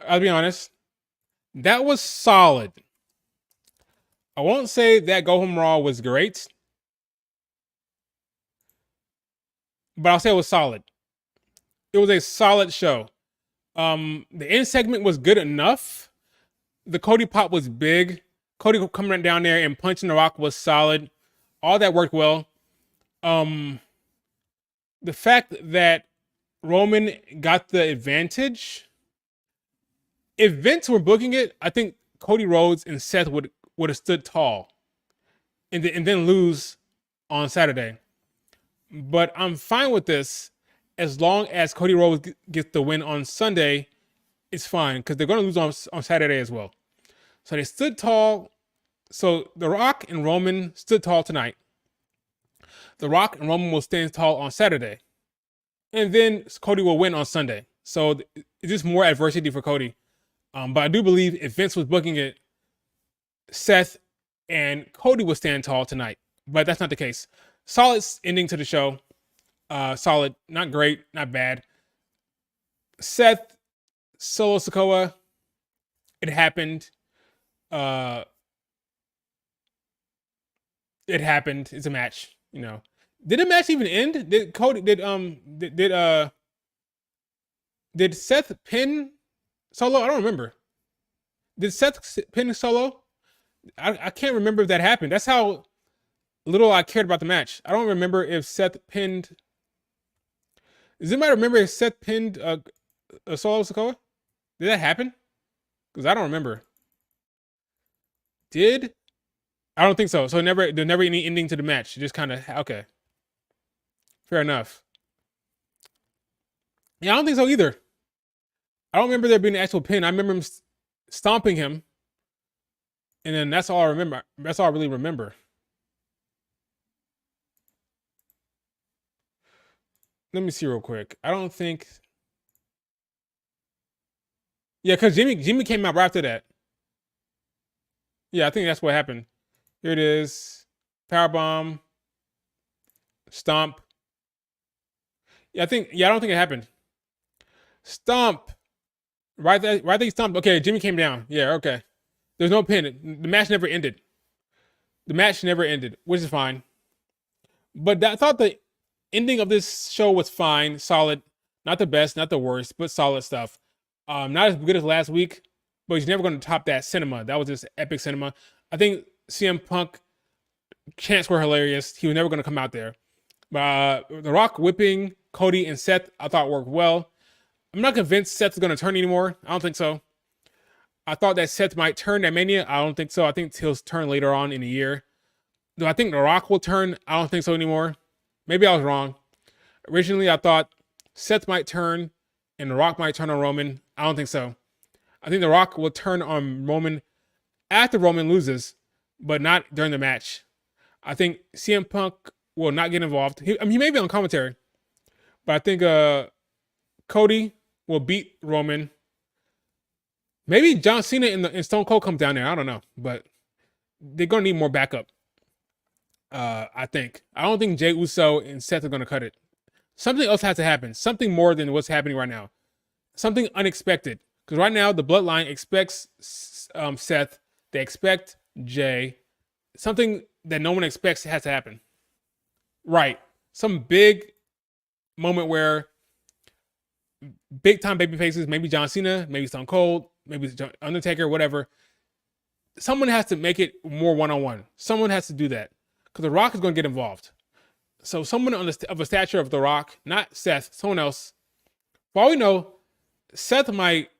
I'll be honest. That was solid. I won't say that Go Home Raw was great, but I'll say it was solid. It was a solid show. The end segment was good enough. The Cody pop was big. Cody coming down there and punching the Rock was solid. All that worked well. The fact that Roman got the advantage. If Vince were booking it, I think Cody Rhodes and Seth would have stood tall, and then lose on Saturday. But I'm fine with this as long as Cody Rhodes gets the win on Sunday, it's fine because they're going to lose on Saturday as well. So they stood tall. So The Rock and Roman stood tall tonight. The Rock and Roman will stand tall on Saturday. And then Cody will win on Sunday. So it's just more adversity for Cody. But I do believe if Vince was booking it, Seth and Cody will stand tall tonight. But that's not the case. Solid ending to the show. Solid, not great, not bad. Seth, Solo Sikoa, it happened. It happened. It's a match, you know. Did the match even end? Did Seth pin Solo? I don't remember. Did Seth pin Solo? I can't remember if that happened. That's how little I cared about the match. I don't remember if Seth pinned. Does anybody remember if Seth pinned Solo Sikoa? Did that happen? Because I don't remember. Did? I don't think so. So there's never any ending to the match. Just kind of okay. Fair enough. Yeah, I don't think so either. I don't remember there being an actual pin. I remember him stomping him, and then that's all I remember. That's all I really remember. Let me see real quick. I don't think. Yeah, because Jimmy came out right after that. Yeah, I think that's what happened. Here it is. Powerbomb. Stomp. Yeah, I don't think it happened. Stomp. Right there he stomped. Okay, Jimmy came down. Yeah, okay. There's no pin. The match never ended. The match never ended, which is fine. But I thought the ending of this show was fine, solid. Not the best, not the worst, but solid stuff. Not as good as last week, but he's never going to top that cinema. That was just epic cinema. I think CM Punk chants were hilarious. He was never going to come out there. The Rock whipping Cody and Seth, I thought worked well. I'm not convinced Seth is going to turn anymore. I don't think so. I thought that Seth might turn at Mania. I don't think so. I think he'll turn later on in the year. Do I think The Rock will turn? I don't think so anymore. Maybe I was wrong. Originally, I thought Seth might turn and The Rock might turn on Roman. I don't think so. I think The Rock will turn on Roman after Roman loses, but not during the match. I think CM Punk will not get involved. He may be on commentary, but I think Cody will beat Roman. Maybe John Cena and Stone Cold come down there. I don't know, but they're gonna need more backup. I think. I don't think Jey Uso and Seth are gonna cut it. Something else has to happen. Something more than what's happening right now. Something unexpected. Because right now the Bloodline expects Seth. They expect Jey. Something that no one expects has to happen. Right. Some big moment where big time baby faces, maybe John Cena, maybe Stone Cold, maybe Undertaker, whatever. Someone has to make it more one-on-one. Someone has to do that. Because The Rock is going to get involved. So someone of a stature of The Rock, not Seth, someone else. For all we know, Seth might.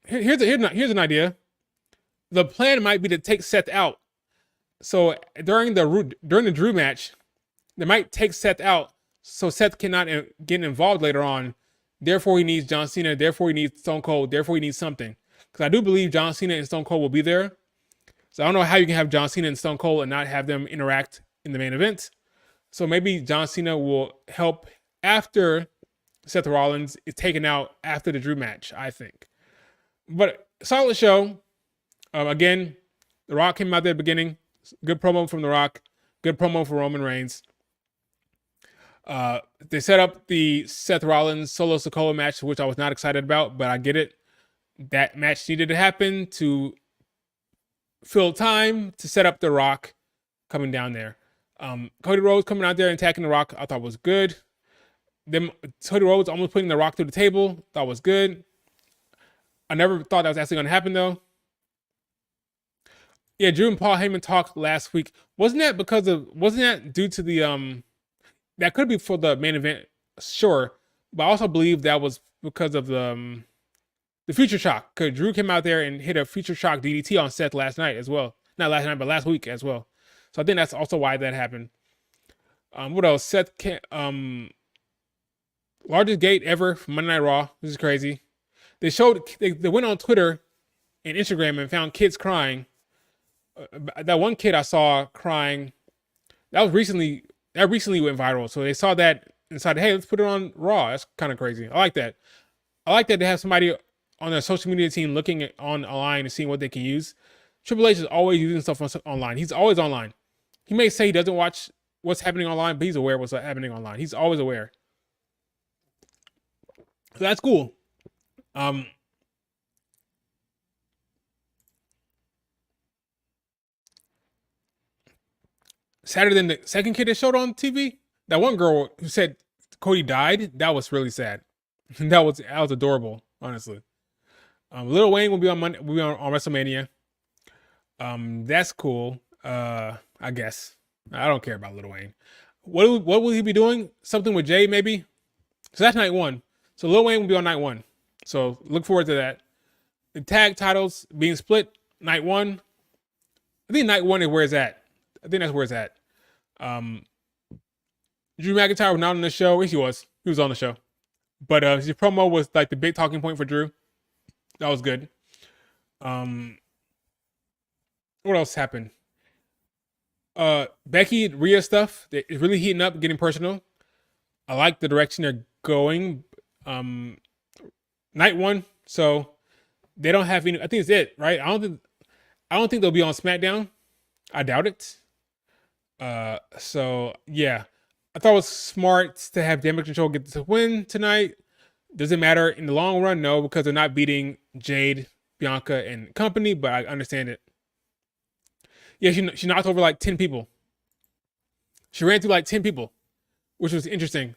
Here's an idea. The plan might be to take Seth out. So during the Drew match, they might take Seth out so Seth cannot get involved later on. Therefore, he needs John Cena. Therefore, he needs Stone Cold. Therefore, he needs something. Because I do believe John Cena and Stone Cold will be there. So I don't know how you can have John Cena and Stone Cold and not have them interact in the main event. So maybe John Cena will help after Seth Rollins is taken out after the Drew match, I think. But solid show. Again, The Rock came out there at the beginning. Good promo from The Rock. Good promo for Roman Reigns. They set up the Seth Rollins Solo Sikoa match, which I was not excited about, but I get it. That match needed to happen to fill time to set up The Rock coming down there. Cody Rhodes coming out there and attacking The Rock, I thought was good. Then Cody Rhodes almost putting The Rock through the table, thought was good. I never thought that was actually going to happen though. Yeah, Drew and Paul Heyman talked last week. Wasn't that due to the that could be for the main event, sure, but I also believe that was because of the Future Shock. Because Drew came out there and hit a Future Shock DDT on Seth last night as well. Not last night, but last week as well. So I think that's also why that happened. What else? Seth can't. Largest gate ever for Monday Night Raw. This is crazy. They went on Twitter and Instagram and found kids crying. That one kid I saw crying, that recently went viral. So they saw that and decided, hey, let's put it on Raw. That's kind of crazy. I like that. I like that they have somebody on their social media team looking online and seeing what they can use. Triple H is always using stuff online. He's always online. He may say he doesn't watch what's happening online, but he's aware of what's happening online. He's always aware. So that's cool. Sadder than the second kid that showed on TV. That one girl who said Cody died. That was really sad. that was adorable, honestly. Lil Wayne will be on Monday. Will be on WrestleMania. That's cool. I guess I don't care about Lil Wayne. What will he be doing? Something with Jay, maybe. So that's night one. So Lil Wayne will be on night one. So look forward to that. The tag titles being split night one. I think night one is where it's at. I think that's where it's at. Drew McIntyre was not on the show. He was. He was on the show. But his promo was like the big talking point for Drew. That was good. What else happened? Becky, Rhea stuff. It's really heating up, getting personal. I like the direction they're going. Night one, so they don't have any. I think it's it, right? I don't think they'll be on SmackDown. I doubt it. So yeah, I thought it was smart to have Damage Control get the win tonight. Does it matter in the long run? No, because they're not beating Jade, Bianca, and company. But I understand it. Yeah, she knocked over like 10 people. She ran through like 10 people, which was interesting.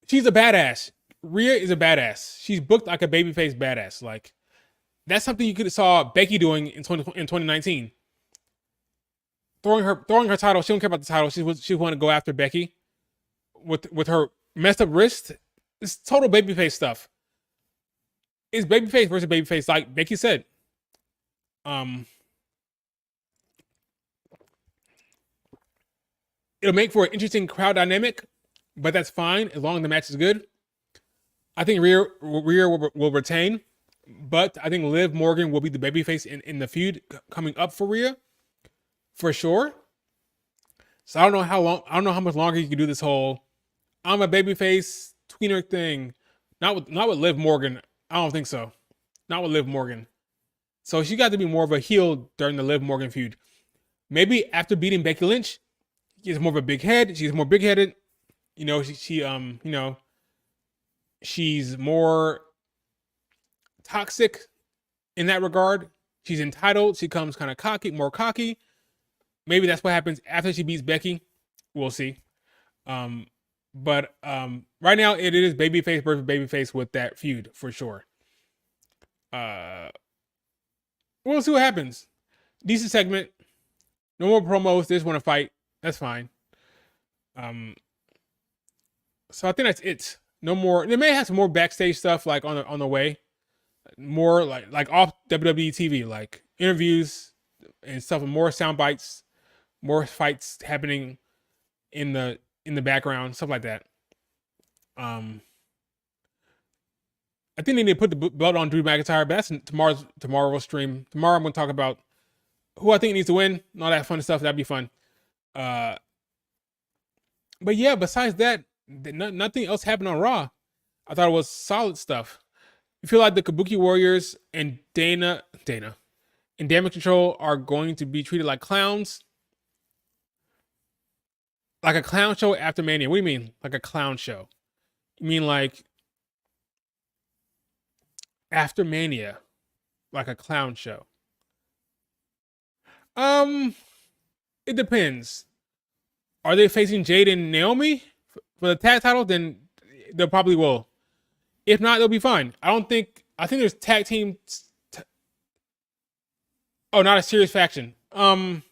She's a badass. Rhea is a badass. She's booked like a babyface badass. Like that's something you could have saw Becky doing in 2019. Throwing her title. She don't care about the title. She want to go after Becky with her messed up wrist. It's total babyface stuff. It's babyface versus babyface, like Becky said. It'll make for an interesting crowd dynamic, but that's fine as long as the match is good. I think Rhea will retain, but I think Liv Morgan will be the babyface in the feud coming up for Rhea, for sure. So I don't know how long. I don't know how much longer you can do this whole "I'm a babyface" tweener thing. Not with Liv Morgan. I don't think so. Not with Liv Morgan. So she got to be more of a heel during the Liv Morgan feud. Maybe after beating Becky Lynch, she has more of a big head. She's more big-headed. You know, she's more toxic in that regard. She's entitled. She comes kind of more cocky. Maybe that's what happens after she beats Becky. We'll see. But right now it is babyface versus babyface with that feud for sure. We'll see what happens. Decent segment. No more promos. They just want to fight. That's fine. So I think that's it. No more. They may have some more backstage stuff like on the way. More like off WWE TV, like interviews and stuff, and more sound bites, more fights happening in the background, stuff like that. I think they need to put the belt on Drew McIntyre, but that's tomorrow's stream. Tomorrow I'm going to talk about who I think needs to win and all that fun stuff. That'd be fun. But yeah, besides that, nothing else happened on Raw. I thought it was solid stuff. You feel like the Kabuki Warriors and Dana and Damage Control are going to be treated like clowns? Like a clown show after Mania. What do you mean? Like a clown show? You mean like after Mania? Like a clown show? It depends. Are they facing Jade and Naomi for the tag title? Then they probably will. If not, they'll be fine. I think there's tag team. Not a serious faction. It's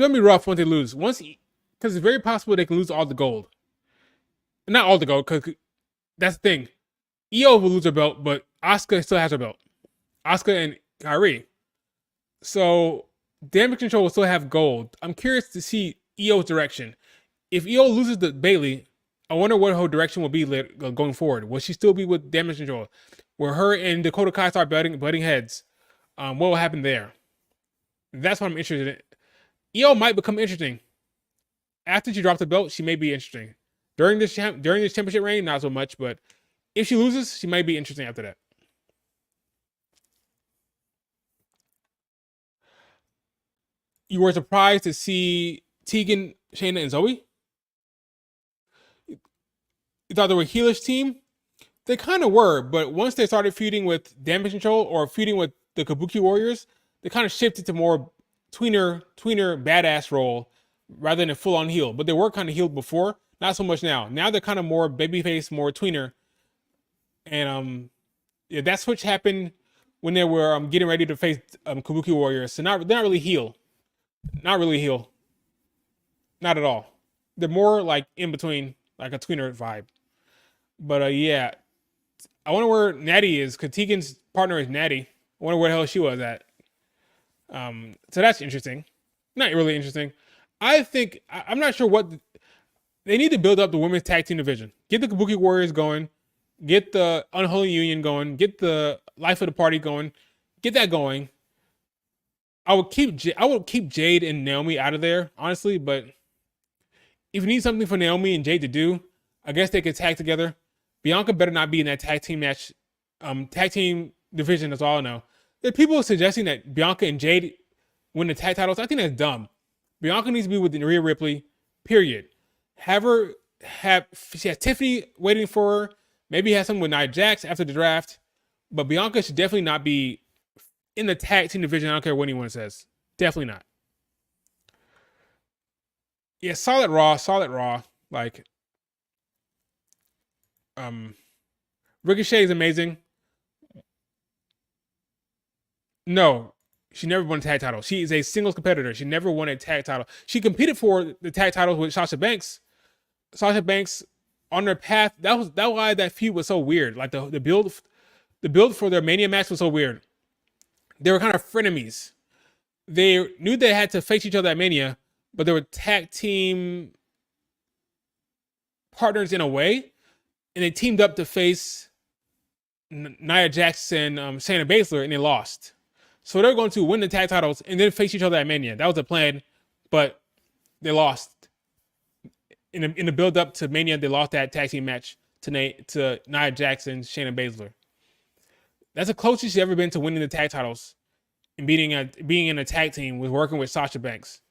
gonna be rough once they lose. Because it's very possible they can lose all the gold. Not all the gold, because that's the thing. Io will lose her belt, but Asuka still has her belt. Asuka and Kairi. So Damage Control will still have gold. I'm curious to see Io's direction. If Io loses to Bailey, I wonder what her direction will be going forward. Will she still be with Damage Control? Will her and Dakota Kai start butting heads? What will happen there? That's what I'm interested in. Io might become interesting after she drops the belt. She may be interesting during this championship reign, not so much. But if she loses, she might be interesting after that. You were surprised to see Tegan, Shayna, and Zoe. You thought they were a heelish team. They kind of were, but once they started feuding with Damage Control or feuding with the Kabuki Warriors, they kind of shifted to more tweener badass role rather than a full on heel. But they were kind of healed before, not so much now. Now they're kind of more babyface, more tweener, and yeah, that switch happened when they were getting ready to face Kabuki Warriors. So they're not really heel, not really heel, not at all. They're more like in between, like a tweener vibe. But yeah, I wonder where Natty is, because Tegan's partner is Natty. I wonder where the hell she was at. So that's interesting. Not really interesting. I'm not sure what they need to build up the women's tag team division. Get the Kabuki Warriors going. Get the Unholy Union going. Get the Life of the Party going. Get that going. I would keep Jade and Naomi out of there, honestly. But if you need something for Naomi and Jade to do, I guess they could tag together. Bianca better not be in that tag team match, tag team division. That's all I know. There are people suggesting that Bianca and Jade win the tag titles. I think that's dumb. Bianca needs to be with Rhea Ripley. Period. She has Tiffany waiting for her. Maybe have something with Nia Jax after the draft. But Bianca should definitely not be in the tag team division. I don't care what anyone says. Definitely not. Yeah, solid Raw. Like, Ricochet is amazing. No, she never won a tag title. She is a singles competitor. She never won a tag title. She competed for the tag titles with Sasha Banks. Sasha Banks on their path. That why that feud was so weird. Like the build for their Mania match was so weird. They were kind of frenemies. They knew they had to face each other at Mania, but they were tag team partners in a way, and they teamed up to face Nia Jax and Shayna Baszler, and they lost. So they're going to win the tag titles and then face each other at Mania. That was the plan, but they lost. In the build up to Mania, they lost that tag team match to Nia Jax and Shayna Baszler. That's the closest she's ever been to winning the tag titles and being in a tag team with working with Sasha Banks.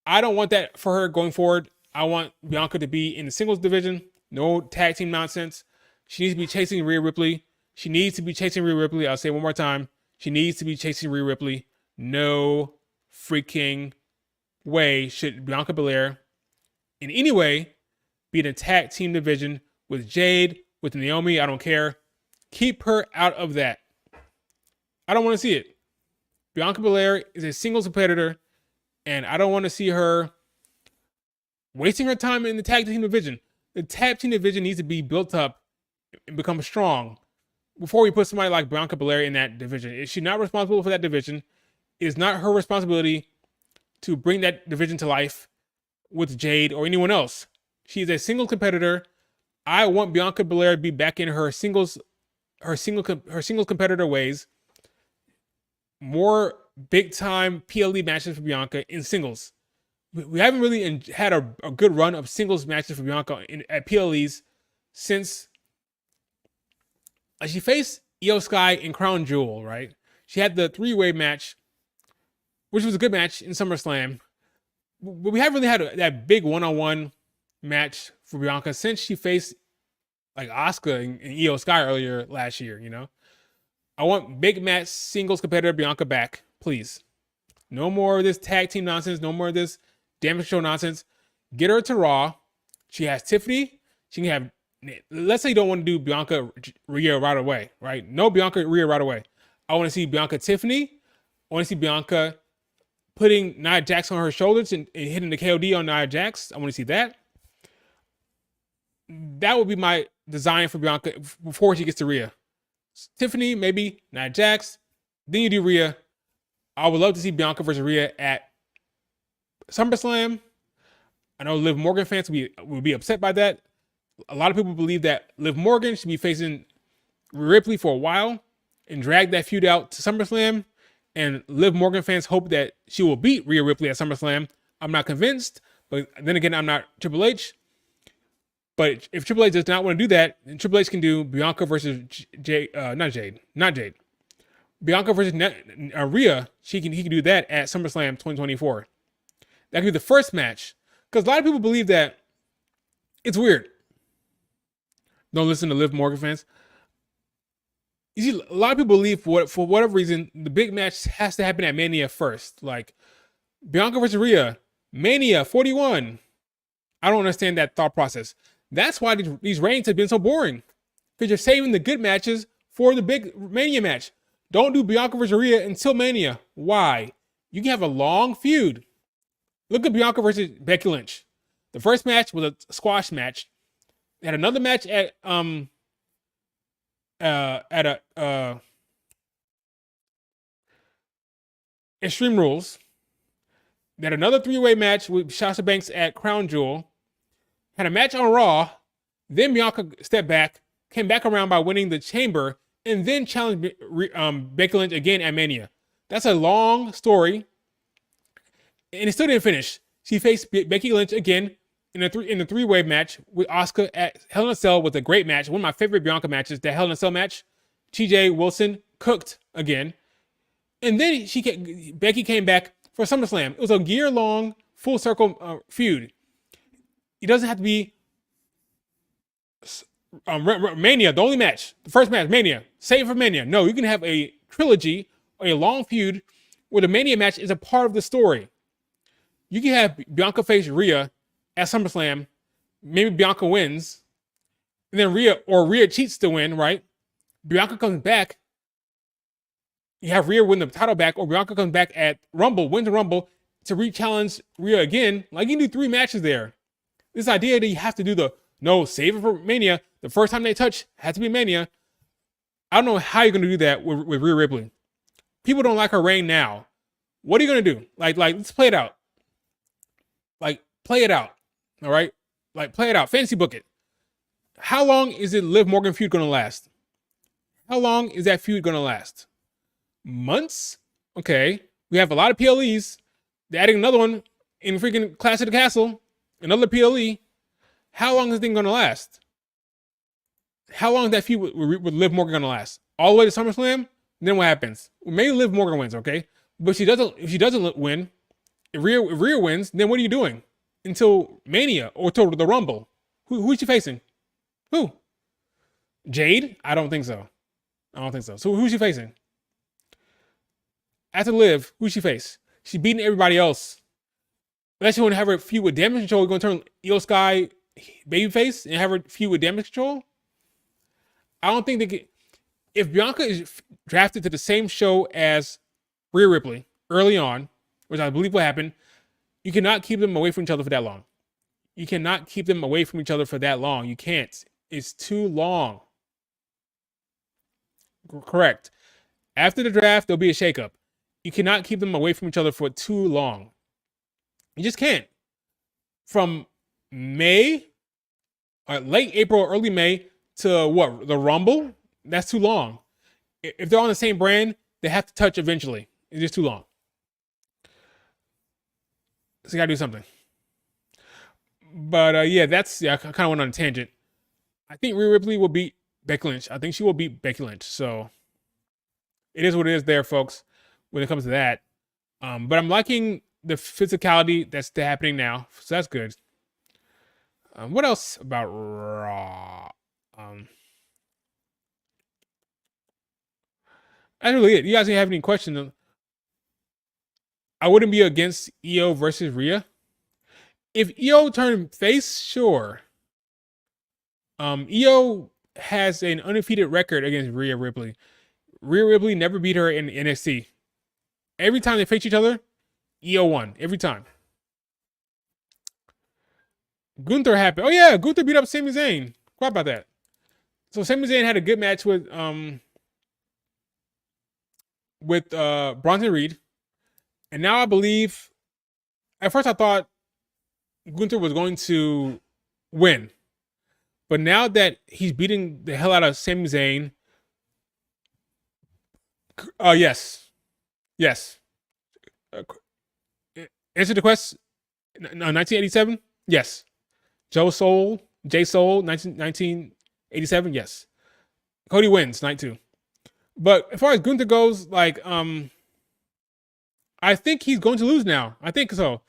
I don't want that for her going forward. I want Bianca to be in the singles division. No tag team nonsense. She needs to be chasing Rhea Ripley. I'll say it one more time. She needs to be chasing Rhea Ripley. No freaking way should Bianca Belair in any way be in a tag team division with Jade, with Naomi. I don't care. Keep her out of that. I don't want to see it. Bianca Belair is a singles competitor, and I don't want to see her wasting her time in the tag team division. The tag team division needs to be built up and become strong before we put somebody like Bianca Belair in that division. Is she not responsible for that division? It is not her responsibility to bring that division to life with Jade or anyone else. She is a single competitor. I want Bianca Belair to be back in her singles competitor ways. More big time PLE matches for Bianca in singles. We haven't really had a good run of singles matches for Bianca at PLEs since she faced Io Sky in Crown Jewel, right? She had the 3-way match, which was a good match in SummerSlam. But we haven't really had that big one-on-one match for Bianca since she faced like Asuka and Io Sky earlier last year, you know? I want big match singles competitor Bianca back, please. No more of this tag team nonsense. No more of this Damage Show nonsense. Get her to Raw. She has Tiffany. She can have, let's say you don't want to do Bianca Rhea right away, right? No Bianca Rhea right away. I want to see Bianca Tiffany. I want to see Bianca putting Nia Jax on her shoulders and hitting the KOD on Nia Jax. I want to see that. That would be my design for Bianca before she gets to Rhea. Tiffany, maybe Nia Jax. Then you do Rhea. I would love to see Bianca versus Rhea at SummerSlam. I know Liv Morgan fans will be upset by that. A lot of people believe that Liv Morgan should be facing Rhea Ripley for a while and drag that feud out to SummerSlam. And Liv Morgan fans hope that she will beat Rhea Ripley at SummerSlam. I'm not convinced, but then again, I'm not Triple H. But if Triple H does not want to do that, then Triple H can do Bianca versus not Jade. Bianca versus Rhea. He can do that at SummerSlam 2024. That could be the first match. Because a lot of people believe that it's weird. Don't listen to Liv Morgan fans. You see, a lot of people believe for whatever reason, the big match has to happen at Mania first. Like Bianca versus Rhea, Mania 41. I don't understand that thought process. That's why these reigns have been so boring. Because you're saving the good matches for the big Mania match. Don't do Bianca versus Rhea until Mania. Why? You can have a long feud. Look at Bianca versus Becky Lynch. The first match was a squash match. They had another match at Extreme Rules. They had another 3-way match with Sasha Banks at Crown Jewel. Had a match on Raw. Then Bianca stepped back, came back around by winning the Chamber, and then challenged Becky Lynch again at Mania. That's a long story, and it still didn't finish. She faced Becky Lynch again in the 3-way match with Asuka at Hell in a Cell. Was a great match, one of my favorite Bianca matches. The Hell in a Cell match. TJ Wilson cooked again, and then Becky came back for SummerSlam. It was a year-long full circle feud. It doesn't have to be Mania, the only match, the first match, Mania. Save it for Mania. No, you can have a trilogy or a long feud where the Mania match is a part of the story. You can have Bianca face Rhea at SummerSlam. Maybe Bianca wins, and then Rhea cheats to win, right? Bianca comes back. You have Rhea win the title back, or Bianca comes back at Rumble, wins the Rumble to re-challenge Rhea again. Like, you can do 3 matches there. This idea that you have to do save it for Mania. The first time they touch has to be Mania. I don't know how you're going to do that with Rhea Ripley. People don't like her reign now. What are you going to do? Like, let's play it out. Like, play it out. All right? Like, play it out. Fantasy book it. How long is it Liv Morgan feud going to last? How long is that feud going to last? Months? Okay. We have a lot of PLEs. They're adding another one in freaking Clash of the Castle. Another PLE. How long is this thing going to last? How long is that feud with Liv Morgan going to last? All the way to SummerSlam? Then what happens? Maybe Liv Morgan wins, okay? But if she doesn't win, if Rhea wins, then what are you doing? Until Mania or till the Rumble? Who is she facing? Who? Jade? I don't think so. So who's she facing? After Liv, who's she face? She's beating everybody else. Unless you want to have her feud with Damage Control, you're going to turn Io Sky babyface and have her feud with Damage Control? I don't think they can. If Bianca is drafted to the same show as Rhea Ripley early on, which I believe will happen, you cannot keep them away from each other for that long. You cannot keep them away from each other for that long. You can't. It's too long. Correct. After the draft, there'll be a shakeup. You cannot keep them away from each other for too long. You just can't. From May, or late April, early May, to what? The Rumble? That's too long. If they're on the same brand, they have to touch eventually. It's just too long. So you gotta do something. But I kind of went on a tangent. I think Rhea Ripley will beat Becky Lynch. I think she will beat Becky Lynch. So it is what it is there, folks, when it comes to that. But I'm liking the physicality that's happening now. So that's good. What else about Raw? That's really it. You guys have any questions? I wouldn't be against Io versus Rhea. If Io turned face, sure. Io has an undefeated record against Rhea Ripley. Rhea Ripley never beat her in NXT. Every time they face each other, Io won. Every time. Gunther happened. Oh yeah, Gunther beat up Sami Zayn. What about that? So Sami Zayn had a good match with Bronson Reed. And now I believe, at first I thought Gunther was going to win. But now that he's beating the hell out of Sami Zayn, yes, yes. Uh, answer the question. No, 1987. Yes. J Soul, 1987. Yes. Cody wins night 2. But as far as Gunther goes, like, I think he's going to lose now. I think so.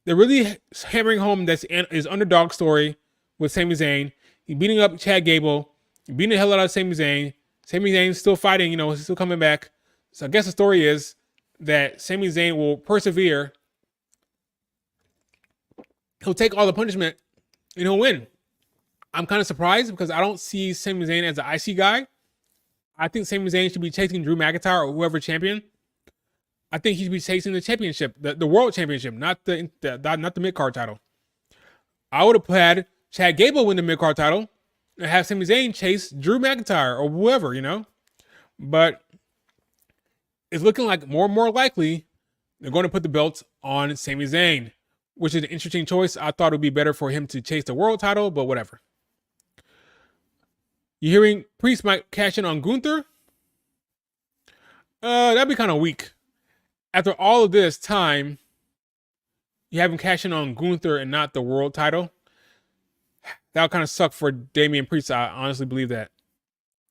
They're really hammering home this his underdog story with Sami Zayn. He's beating up Chad Gable, beating the hell out of Sami Zayn. Sami Zayn's still fighting, he's still coming back. So I guess the story is that Sami Zayn will persevere. He'll take all the punishment and he'll win. I'm kind of surprised because I don't see Sami Zayn as an IC guy. I think Sami Zayn should be chasing Drew McIntyre or whoever champion. I think he should be chasing the championship, the world championship, not the mid card title. I would have had Chad Gable win the mid card title and have Sami Zayn chase Drew McIntyre or whoever, But it's looking like more and more likely they're going to put the belts on Sami Zayn, which is an interesting choice. I thought it would be better for him to chase the world title, but whatever. You hearing Priest might cash in on Gunther? That'd be kind of weak. After all of this time, you have him cash in on Gunther and not the world title. That would kind of suck for Damian Priest. I honestly believe that.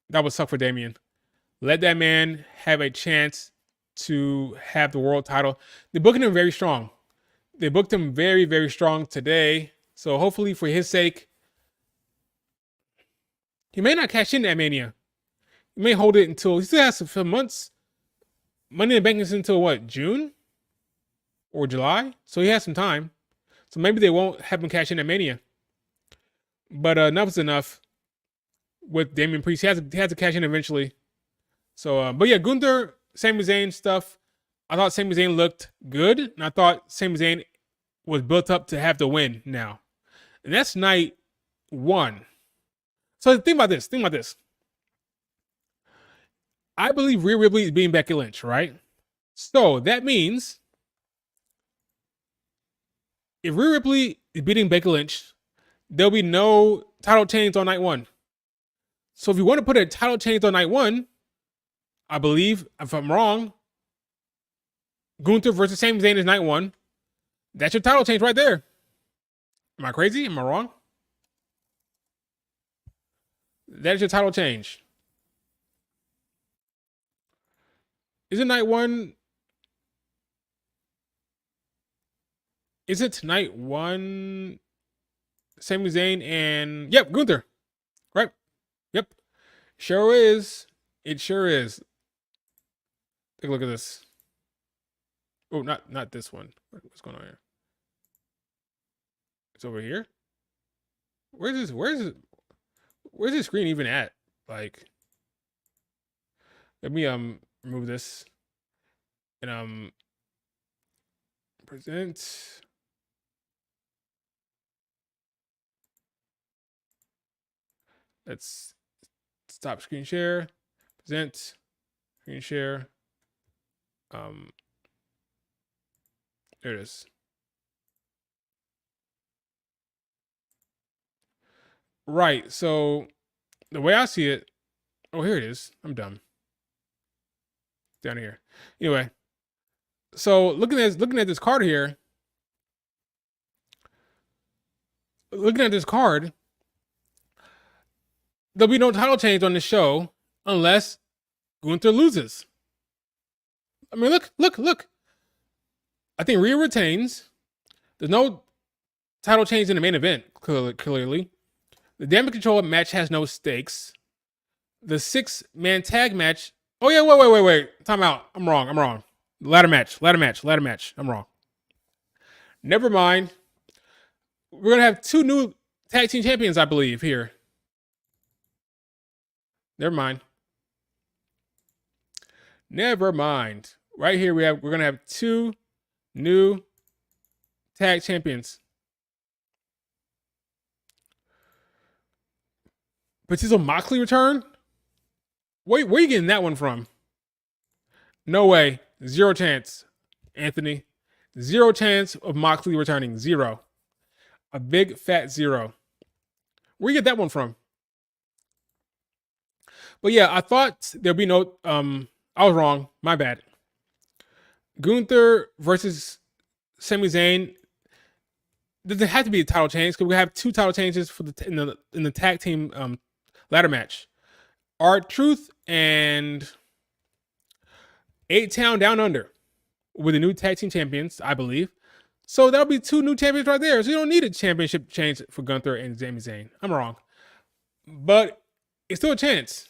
That would suck for Damian. Let that man have a chance to have the world title. They're booking him very strong. They booked him very, very strong today. So hopefully for his sake, he may not cash in at Mania. He may hold it until, he still has some months. Money in the Bank is until what, June? Or July? So he has some time. So maybe they won't have him cash in at Mania. But enough is enough with Damian Priest. He has to cash in eventually. So, but yeah, Gunther, Sami Zayn stuff. I thought Sami Zayn looked good. And I thought Sami Zayn was built up to have the win now. And that's night 1. So think about this. I believe Rhea Ripley is beating Becky Lynch, right? So that means if Rhea Ripley is beating Becky Lynch, there'll be no title change on night 1. So if you want to put a title change on night 1, I believe, if I'm wrong, Gunther versus Sami Zayn is night 1. That's your title change right there. Am I crazy? Am I wrong? That is your title change. Is it night 1? Is it night 1? Sami Zayn and Gunther. Right? Yep. Sure is. It sure is. Take a look at this. Oh, not this one. What's going on here? It's over here. Where's this screen even at? Like, let me remove this and present. Let's stop screen share. Present screen share. There it is. Right. So the way I see it, oh, here it is. I'm dumb. Down here. Anyway, so looking at this card here, there'll be no title change on the show unless Gunther loses. I mean, look. I think Rhea retains. There's no title change in the main event, clearly. The Damage Control match has no stakes. The 6-man tag match. Oh, yeah, wait. Time out. I'm wrong. Ladder match. I'm wrong. Never mind. We're going to have 2 new tag team champions, I believe, here. Never mind. Right here, we're going to have 2 new tag champions. Batista Moxley return? Where are you getting that one from? No way. 0 chance, Anthony. 0 chance of Moxley returning. 0. A big fat zero. Where you get that one from? But yeah, I thought there'd be no. I was wrong. My bad. Gunther versus Sami Zayn. Does it have to be a title change? Because we have two title changes for in the tag team ladder match. R-Truth and 8-Town Down Under with the new tag team champions, I believe. So that'll be two new champions right there. So you don't need a championship change for Gunther and Sami Zayn. I'm wrong, but it's still a chance.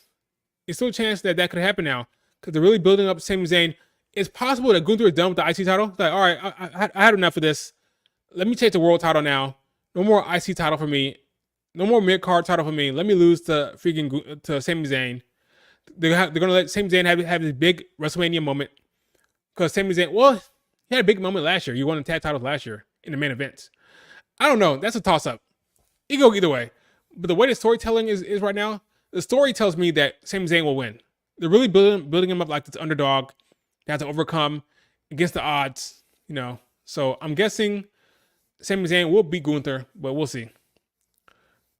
It's still a chance that that could happen now because they're really building up Sami Zayn. It's possible that Gunther is done with the IC title. It's like, all right, I had enough of this. Let me take the world title now. No more IC title for me. No more mid card title for me. Let me lose to Sami Zayn. They're gonna let Sami Zayn have this big WrestleMania moment because Sami Zayn, well, he had a big moment last year. He won the tag titles last year in the main events. I don't know. That's a toss up. It go either way. But the way the storytelling is right now, the story tells me that Sami Zayn will win. They're really building him up like this underdog. They have to overcome against the odds, you know. So I'm guessing Sami Zayn will beat Gunther, but we'll see.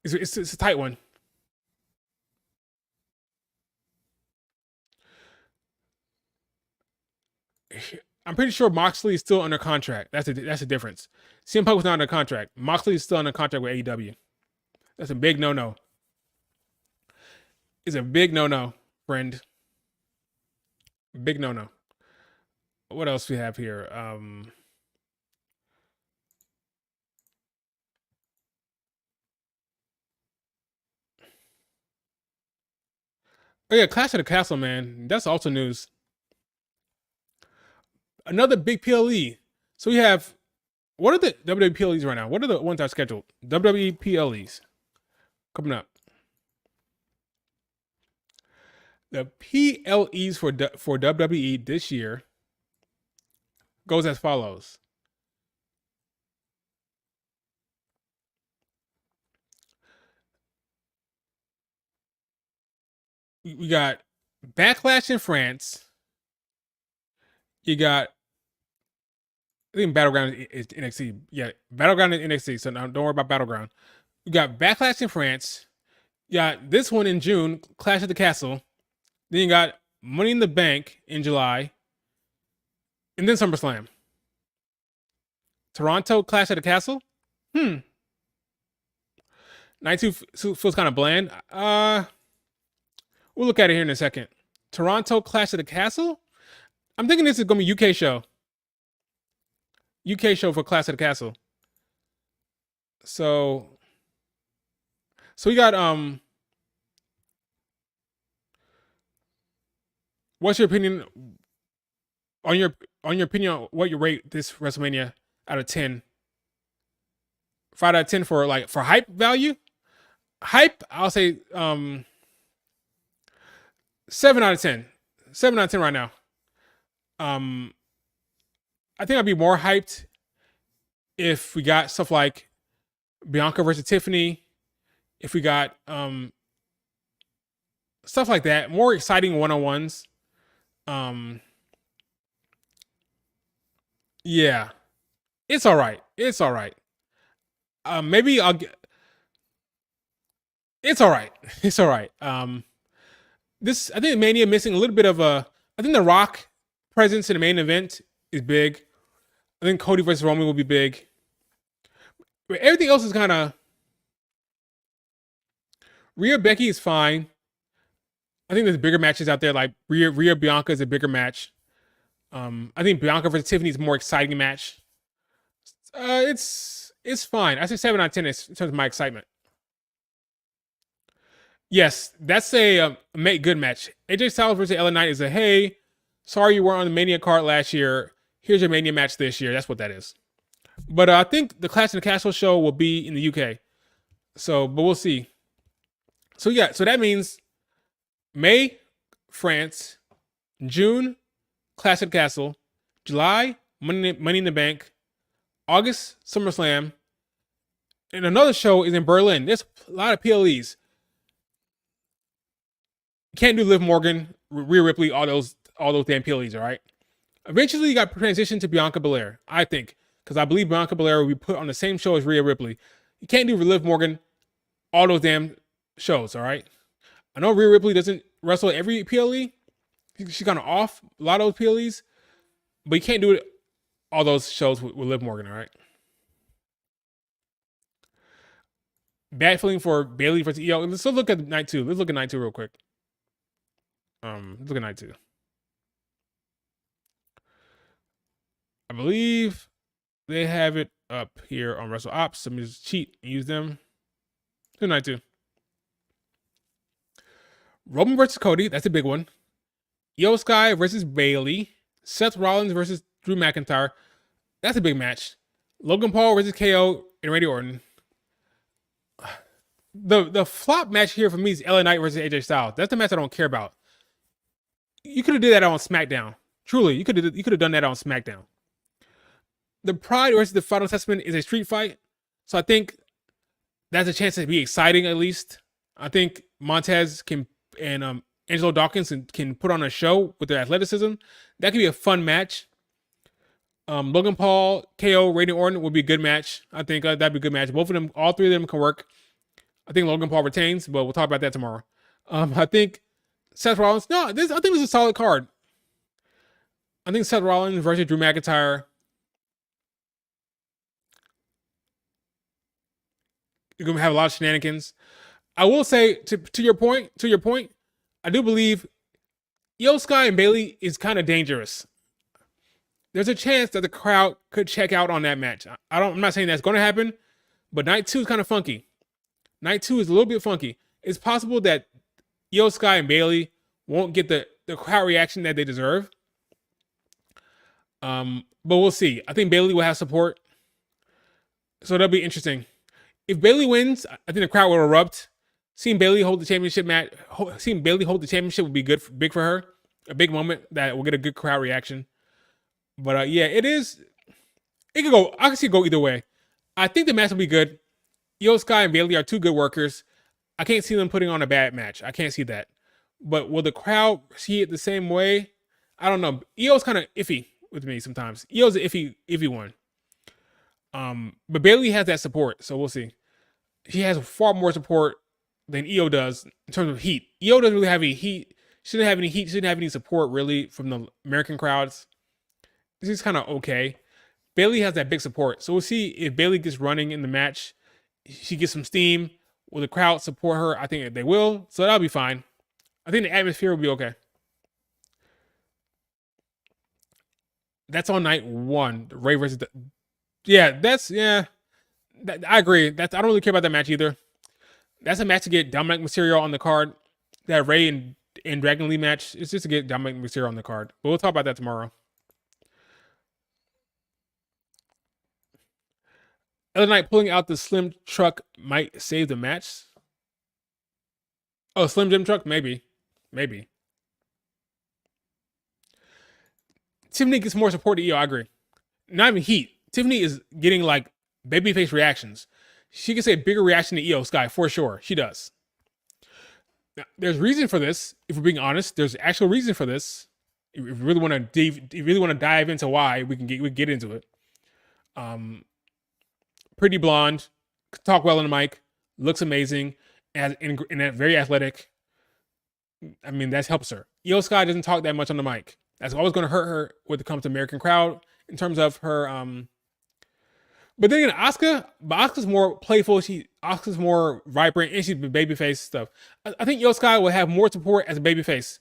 It's a tight one. I'm pretty sure Moxley is still under contract. That's a difference. CM Punk was not under contract. Moxley is still under contract with AEW. That's a big no-no. It's a big no-no, friend. Big no-no. What else we have here? Oh yeah, Clash of the Castle, man. That's also news. Another big PLE. So we have, what are the WWE PLEs right now? What are the ones that are scheduled? WWE PLEs coming up. The PLEs for WWE this year goes as follows. We got Backlash in France. You got, I think Battleground is NXT. Yeah, Battleground is NXT. So now don't worry about Battleground. You got Backlash in France. You got this one in June, Clash at the Castle. Then you got Money in the Bank in July. And then SummerSlam. Toronto, Clash at the Castle. 92 feels kind of bland. We'll look at it here in a second. Toronto, Clash at the Castle. I'm thinking this is going to be UK show. UK show for Clash at the Castle. So we got what's your opinion on your opinion on what you rate this WrestleMania out of 10? 5 out of 10 for hype value? Hype, I'll say 7 out of 10. 7 out of 10 right now. I think I'd be more hyped if we got stuff like Bianca versus Tiffany, if we got stuff like that, more exciting one-on-ones. Yeah, it's all right. It's all right. Maybe I'll get. It's all right. It's all right. This, I think Mania missing a little bit of a. I think The Rock presence in the main event is big. I think Cody versus Roman will be big. But everything else is kind of. Rhea Becky is fine. I think there's bigger matches out there. Like Rhea Bianca is a bigger match. I think Bianca versus Tiffany is a more exciting match. It's fine. I say 7 out of 10 in terms of my excitement. Yes, that's a make good match. AJ Styles versus LA Knight is a hey, sorry you weren't on the Mania card last year. Here's your Mania match this year. That's what that is. But I think the Clash in the Castle show will be in the UK. So, but we'll see. So yeah, so that means May, France, June, Clash at the Castle, July, Money in the Bank, August, SummerSlam, and another show is in Berlin. There's a lot of PLEs. You can't do Liv Morgan, Rhea Ripley, all those damn PLEs, all right? Eventually, you got transition to Bianca Belair, I think. because I believe Bianca Belair will be put on the same show as Rhea Ripley. You can't do Liv Morgan all those damn shows, all right? I know Rhea Ripley doesn't wrestle every PLE. She's kind of off a lot of those PLEs, but you can't do it all those shows with Liv Morgan, all right? Bad feeling for Bayley versus EO. Let's look at night 2. Let's look at night 2 real quick. Let's look at night 2. I believe they have it up here on Wrestle Ops. So let me just cheat and use them. To night 2. Roman versus Cody. That's a big one. Io Sky versus Bayley. Seth Rollins versus Drew McIntyre. That's a big match. Logan Paul versus KO and Randy Orton. The flop match here for me is LA Knight versus AJ Styles. That's the match I don't care about. You could have did that on SmackDown. Truly, you could have done that on SmackDown. The Pride versus the Final Testament is a street fight, so I think that's a chance to be exciting at least. I think Montez can and Angelo Dawkins can put on a show with their athleticism. That could be a fun match. Logan Paul, KO, Randy Orton would be a good match. I think that'd be a good match. Both of them, all three of them can work. I think Logan Paul retains, but we'll talk about that tomorrow. I think Seth Rollins. No, I think this is a solid card. I think Seth Rollins versus Drew McIntyre. You're gonna have a lot of shenanigans. I will say to your point, I do believe Io Sky and Bayley is kind of dangerous. There's a chance that the crowd could check out on that match. I'm not saying that's going to happen, but night 2 is kind of funky. Night 2 is a little bit funky. It's possible that Io Sky and Bayley won't get the crowd reaction that they deserve. But we'll see. I think Bayley will have support, so that'll be interesting. If Bayley wins, I think the crowd will erupt. Seeing Bayley hold the championship would be big for her. A big moment that will get a good crowd reaction. But yeah, it is. It could go. I can see it go either way. I think the match will be good. Io Sky and Bayley are two good workers. I can't see them putting on a bad match. I can't see that. But will the crowd see it the same way? I don't know. Io's kind of iffy with me sometimes. Io's an iffy one. But Bayley has that support, so we'll see. She has far more support than Io does in terms of heat. Io doesn't really have any heat. She didn't have any heat. She didn't have any support really from the American crowds. This is kind of okay. Bayley has that big support, so we'll see if Bayley gets running in the match. She gets some steam. Will the crowd support her? I think they will, so that'll be fine. I think the atmosphere will be okay. That's on night 1. Ray versus I agree. I don't really care about that match either. That's a match to get Dominic Mysterio on the card. That Ray and Dragon Lee match is just to get Dominic Mysterio on the card. But we'll talk about that tomorrow. LA Knight pulling out the Slim Truck might save the match. Oh, Slim Jim Truck? Maybe. Tiffany gets more support to Io, I agree. Not even heat. Tiffany is getting like babyface reactions. She can say a bigger reaction to Io Sky for sure. She does. Now, there's reason for this. If we're being honest, there's actual reason for this. If you really want to dive into why, we can get into it. Pretty blonde, talk well on the mic, looks amazing, and very athletic. I mean, that helps her. Io Sky doesn't talk that much on the mic. That's always going to hurt her when it comes to American crowd in terms of her. But then again, Asuka's more playful. Asuka's more vibrant, and she's babyface stuff. I think Io Sky will have more support as a babyface.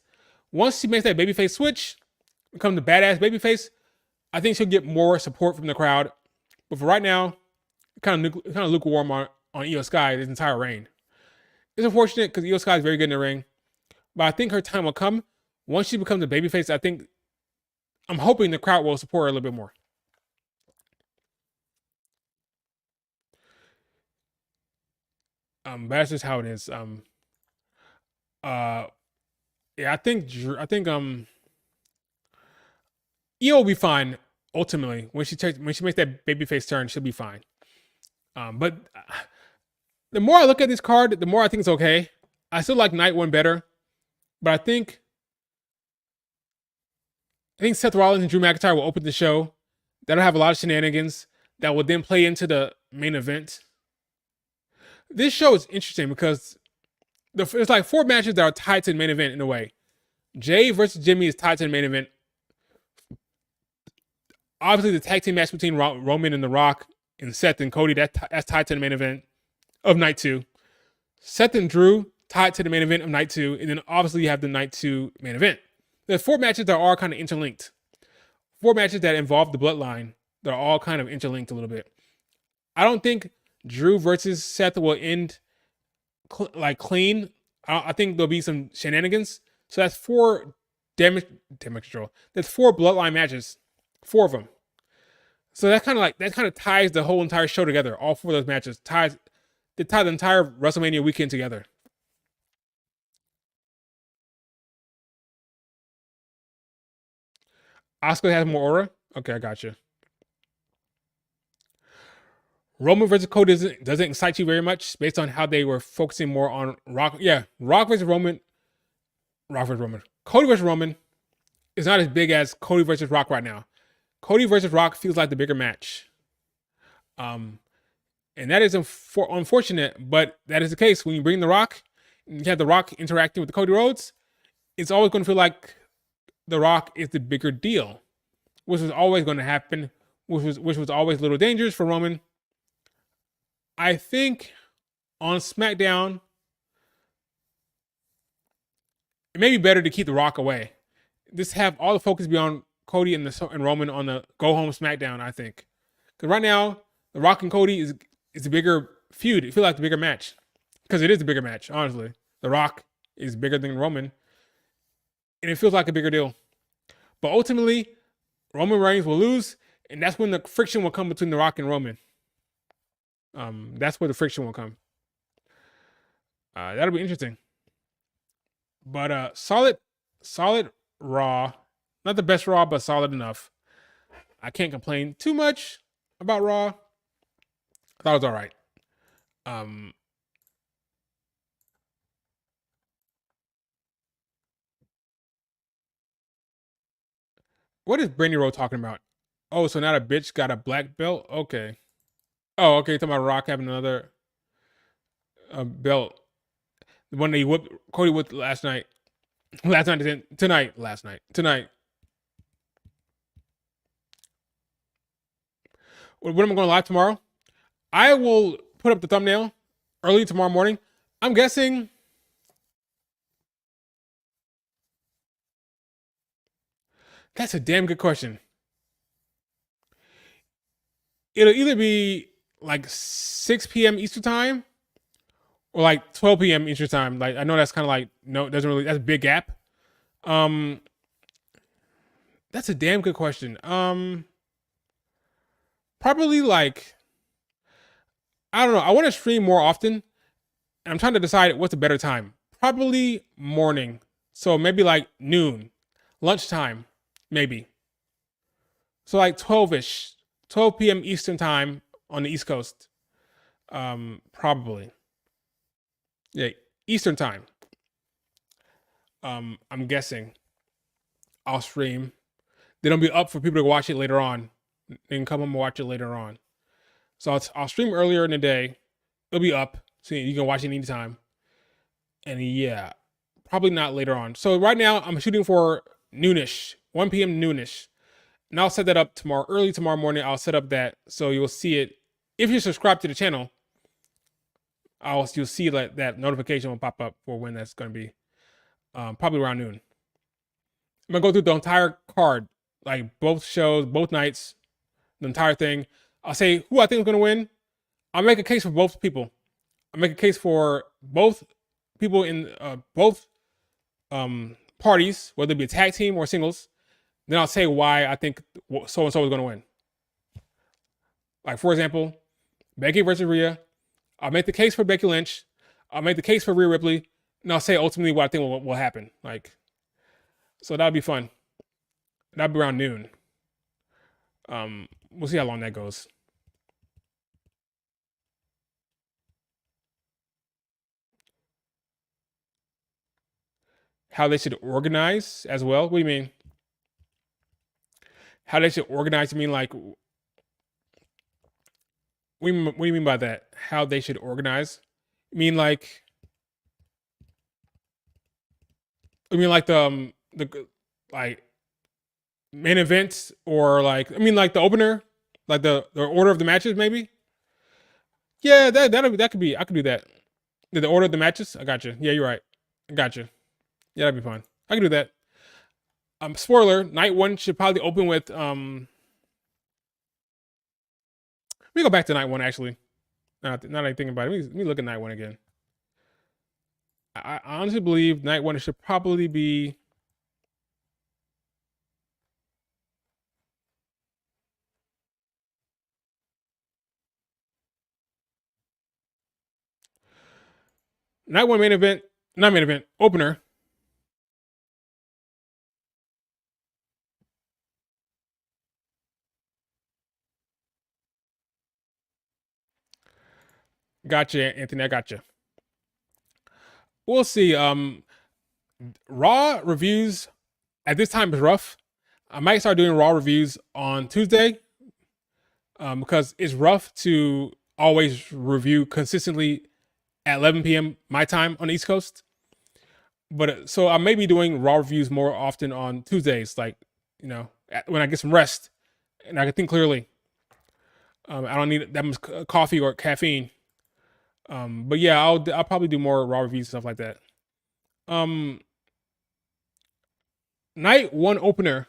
Once she makes that babyface switch, becomes a badass babyface, I think she'll get more support from the crowd. But for right now, kind of lukewarm on Io Sky this entire reign. It's unfortunate because Io Sky is very good in the ring, but I think her time will come once she becomes a babyface. I'm hoping the crowd will support her a little bit more. But that's just how it is. Yeah, I think Io will be fine ultimately when she makes that babyface turn. She'll be fine. But the more I look at this card, the more I think it's okay. I still like night 1 better, but I think Seth Rollins and Drew McIntyre will open the show. That'll have a lot of shenanigans. that will then play into the main event. This show is interesting because it's like 4 matches that are tied to the main event in a way. Jay versus Jimmy is tied to the main event. Obviously, the tag team match between Roman and The Rock and Seth and Cody, that's tied to the main event of night 2. Seth and Drew tied to the main event of night 2, and then obviously you have the night 2 main event. There's 4 matches that are kind of interlinked. 4 matches that involve the bloodline that are all kind of interlinked a little bit. I don't think Drew versus Seth will end clean. I think there'll be some shenanigans. So that's 4 damage control. That's 4 bloodline matches, 4 of them. So that kind of ties the whole entire show together. All 4 of those matches tie the entire WrestleMania weekend together. Asuka has more aura. Okay, I got you. Roman versus Cody doesn't excite you very much based on how they were focusing more on Rock. Yeah, Rock versus Roman. Rock versus Roman. Cody versus Roman is not as big as Cody versus Rock right now. Cody versus Rock feels like the bigger match. And that is unfortunate, but that is the case. When you bring The Rock, and you have The Rock interacting with the Cody Rhodes, it's always going to feel like The Rock is the bigger deal, which was always going to happen, which was always a little dangerous for Roman. I think on SmackDown, it may be better to keep The Rock away. Just have all the focus be on Cody and Roman on the go home SmackDown. I think because right now The Rock and Cody is the bigger feud. It feels like the bigger match because it is the bigger match. Honestly, The Rock is bigger than Roman, and it feels like a bigger deal. But ultimately, Roman Reigns will lose, and that's when the friction will come between The Rock and Roman. That's where the friction will come. That'll be interesting. But solid Raw. Not the best Raw, but solid enough. I can't complain too much about Raw. I thought it was all right. What is Brandy Rowe talking about? Oh, so now a bitch got a black belt? Okay. Oh, okay. Talking about Rock having another belt. The one that he whooped Cody with last night. Tonight. When am I going live tomorrow? I will put up the thumbnail early tomorrow morning. I'm guessing that's a damn good question. It'll either be like 6 p.m. Eastern time or like 12 p.m. Eastern time. Like I know that's kind of like no, doesn't really that's a big gap. That's a damn good question. Probably like I don't know. I want to stream more often, and I'm trying to decide what's a better time. Probably morning. So maybe like noon, lunchtime, maybe. So like 12ish, 12 p.m. Eastern time on the East Coast. Probably. Yeah, Eastern time. I'm guessing I'll stream. Then it'll be up for people to watch it later on. They can come home and watch it later on. So I'll stream earlier in the day. It'll be up, so you can watch it anytime. And yeah, probably not later on. So right now I'm shooting for noonish, 1 p.m. noonish. And I'll set that up early tomorrow morning. I'll set up that so you'll see it. If you're subscribed to the channel, you'll see that notification will pop up for when that's going to be. Probably around noon. I'm gonna go through the entire card, like both shows, both nights, the entire thing. I'll say who I think is gonna win. I'll make a case for both people. I'll make a case for both people in both parties, whether it be a tag team or singles. Then I'll say why I think so and so is gonna win. Like for example, Becky versus Rhea. I'll make the case for Becky Lynch. I'll make the case for Rhea Ripley. And I'll say ultimately what I think will happen. Like, so that'll be fun. That'll be around noon. We'll see how long that goes. How they should organize as well. What do you mean? How they should organize? You mean like What do you mean by that? How they should organize? I mean like like the like main events or like like the opener, like the order of the matches maybe. Yeah, that could be. I could do that. The order of the matches. I got you. Yeah, you're right. I got you. Yeah, that'd be fine. I can do that. Spoiler: night one should probably open with Let me go back to night one actually. Now that I think about it, let me look at night one again. I honestly believe night one should probably be. Night one main event, not main event, opener. Gotcha, Anthony. I gotcha. We'll see. Raw reviews at this time is rough. I might start doing Raw reviews on Tuesday because it's rough to always review consistently at 11 p.m. my time on the East Coast. But so I may be doing Raw reviews more often on Tuesdays, like when I get some rest and I can think clearly. I don't need that much coffee or caffeine. But yeah, I'll probably do more Raw reviews and stuff like that. Um, Night one opener.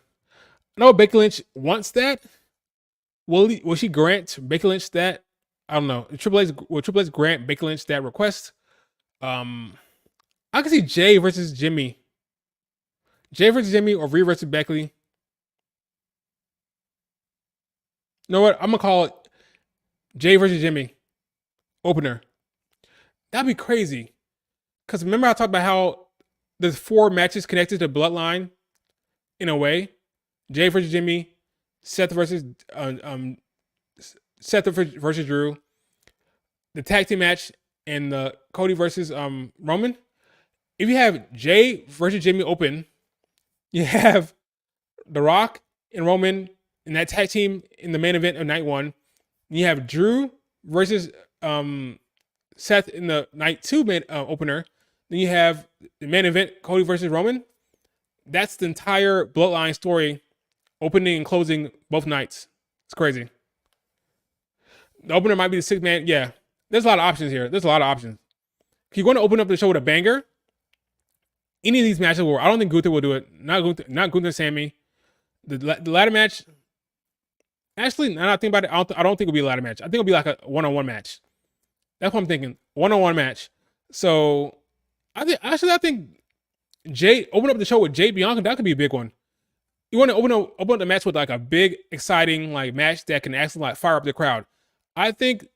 I know Becky Lynch wants that. Will she grant Becky Lynch that? I don't know. Will Triple H grant Becky Lynch that request? I can see Jay versus Jimmy. Jay versus Jimmy or Rhea versus Becky. You know what? I'm gonna call it Jay versus Jimmy opener. That'd be crazy. Cause remember I talked about how there's 4 matches connected to Bloodline in a way. Jay versus Jimmy, Seth versus Drew, the tag team match, and the Cody versus Roman. If you have Jay versus Jimmy open, you have The Rock and Roman in that tag team in the main event of night one. You have Drew versus Seth in the night two main opener. Then you have the main event Cody versus Roman. That's the entire Bloodline story, opening and closing both nights. It's crazy. The opener might be the 6-man. Yeah, there's a lot of options here. There's a lot of options. If you want to open up the show with a banger, any of these matches will. I don't think Gunther will do it. Not Gunther, Sammy. The ladder match. Actually, now I think about it, I don't think it'll be a ladder match. I think it'll be like a one-on-one match. That's what I'm thinking. One-on-one match. So I think Jay open up the show with Jay Bianca. That could be a big one. You want to open up the match with like a big, exciting like match that can actually like fire up the crowd. I think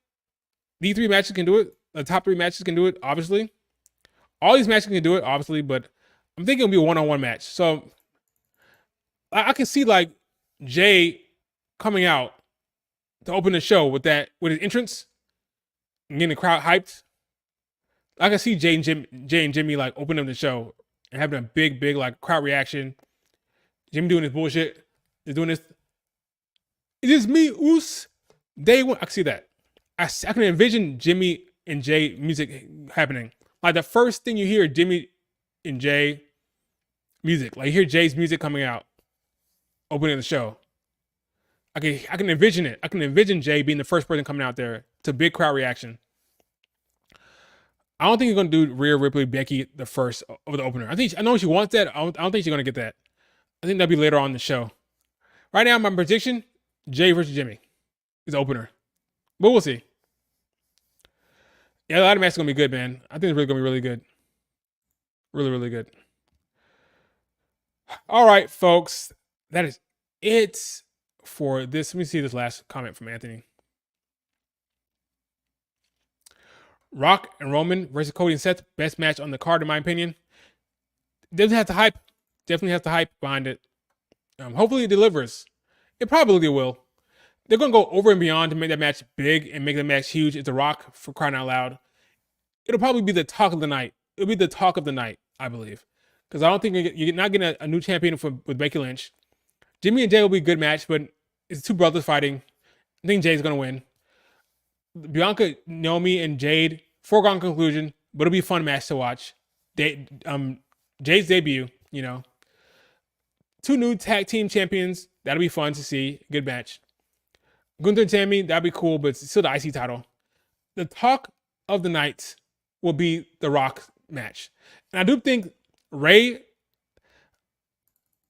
these 3 matches can do it. The top 3 matches can do it. Obviously, all these matches can do it. Obviously, but I'm thinking it'll be a one-on-one match. So I can see like Jay coming out to open the show with his entrance and getting the crowd hyped. I can see Jay and Jimmy like opening the show and having a big like crowd reaction. Jimmy doing his bullshit. He's doing this. It is me, Oos. Day one. I can see that. I can envision Jimmy and Jay music happening. Like the first thing you hear, Jimmy and Jay music. Like you hear Jay's music coming out, opening the show. I can envision it. I can envision Jay being the first person coming out there to big crowd reaction. I don't think he's gonna do Rhea Ripley, Becky the first over the opener. I know she wants that. I don't think she's gonna get that. I think that'll be later on in the show. Right now, my prediction: Jay versus Jimmy is the opener, but we'll see. Yeah, the ladder match is gonna be good, man. I think it's really gonna be really good, really good. All right, folks, that is it for this. Let me see this last comment from Anthony. Rock and Roman versus Cody and Seth, best match on the card in my opinion. Doesn't have the hype. Definitely has the hype behind it. Hopefully it delivers. It probably will. They're going to go over and beyond to make that match big and make the match huge. It's a Rock, for crying out loud. It'll probably be the talk of the night. It'll be the talk of the night, I believe. Because I don't think you're not getting a new champion with Becky Lynch. Jimmy and Jay will be a good match, but it's 2 brothers fighting. I think Jay's going to win. Bianca, Naomi, and Jade, foregone conclusion, but it'll be a fun match to watch. Jade's debut, you know, two new tag team champions. That'll be fun to see. Good match. Gunther and Tammy, that'd be cool, but it's still the IC title. The talk of the night will be the Rock match, and I do think Ray,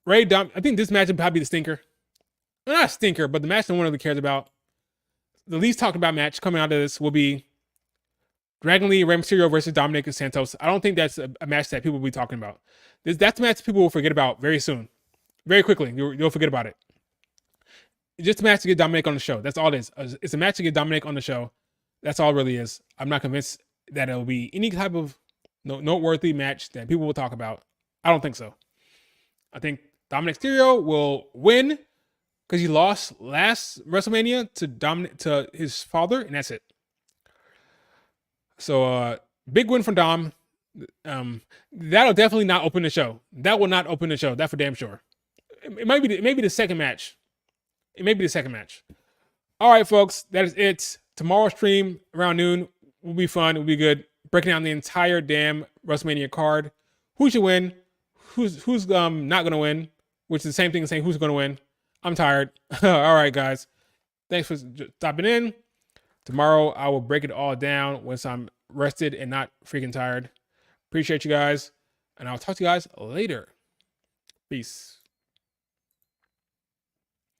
I think this match would probably be the stinker. Not a stinker, but the match no one really cares about. The least talked about match coming out of this will be Dragon Lee, Rey Mysterio versus Dominic and Santos. I don't think that's a match that people will be talking about. That's a match people will forget about very soon, very quickly. You'll forget about it. It's just a match to get Dominic on the show. That's all it is. It's a match to get Dominic on the show. That's all it really is. I'm not convinced that it'll be any type of noteworthy match that people will talk about. I don't think so. I think Dominic Mysterio will win because he lost last WrestleMania to his father, and that's it. So big win from Dom. That'll definitely not open the show. That will not open the show. That for damn sure. It might be the second match. It may be the second match. All right, folks, that is it. Tomorrow's stream around noon will be fun. It will be good. Breaking down the entire damn WrestleMania card. Who should win? Who's not gonna win? Which is the same thing as saying who's gonna win. I'm tired. All right, guys. Thanks for stopping in. Tomorrow I will break it all down once I'm rested and not freaking tired. Appreciate you guys, and I'll talk to you guys later. Peace.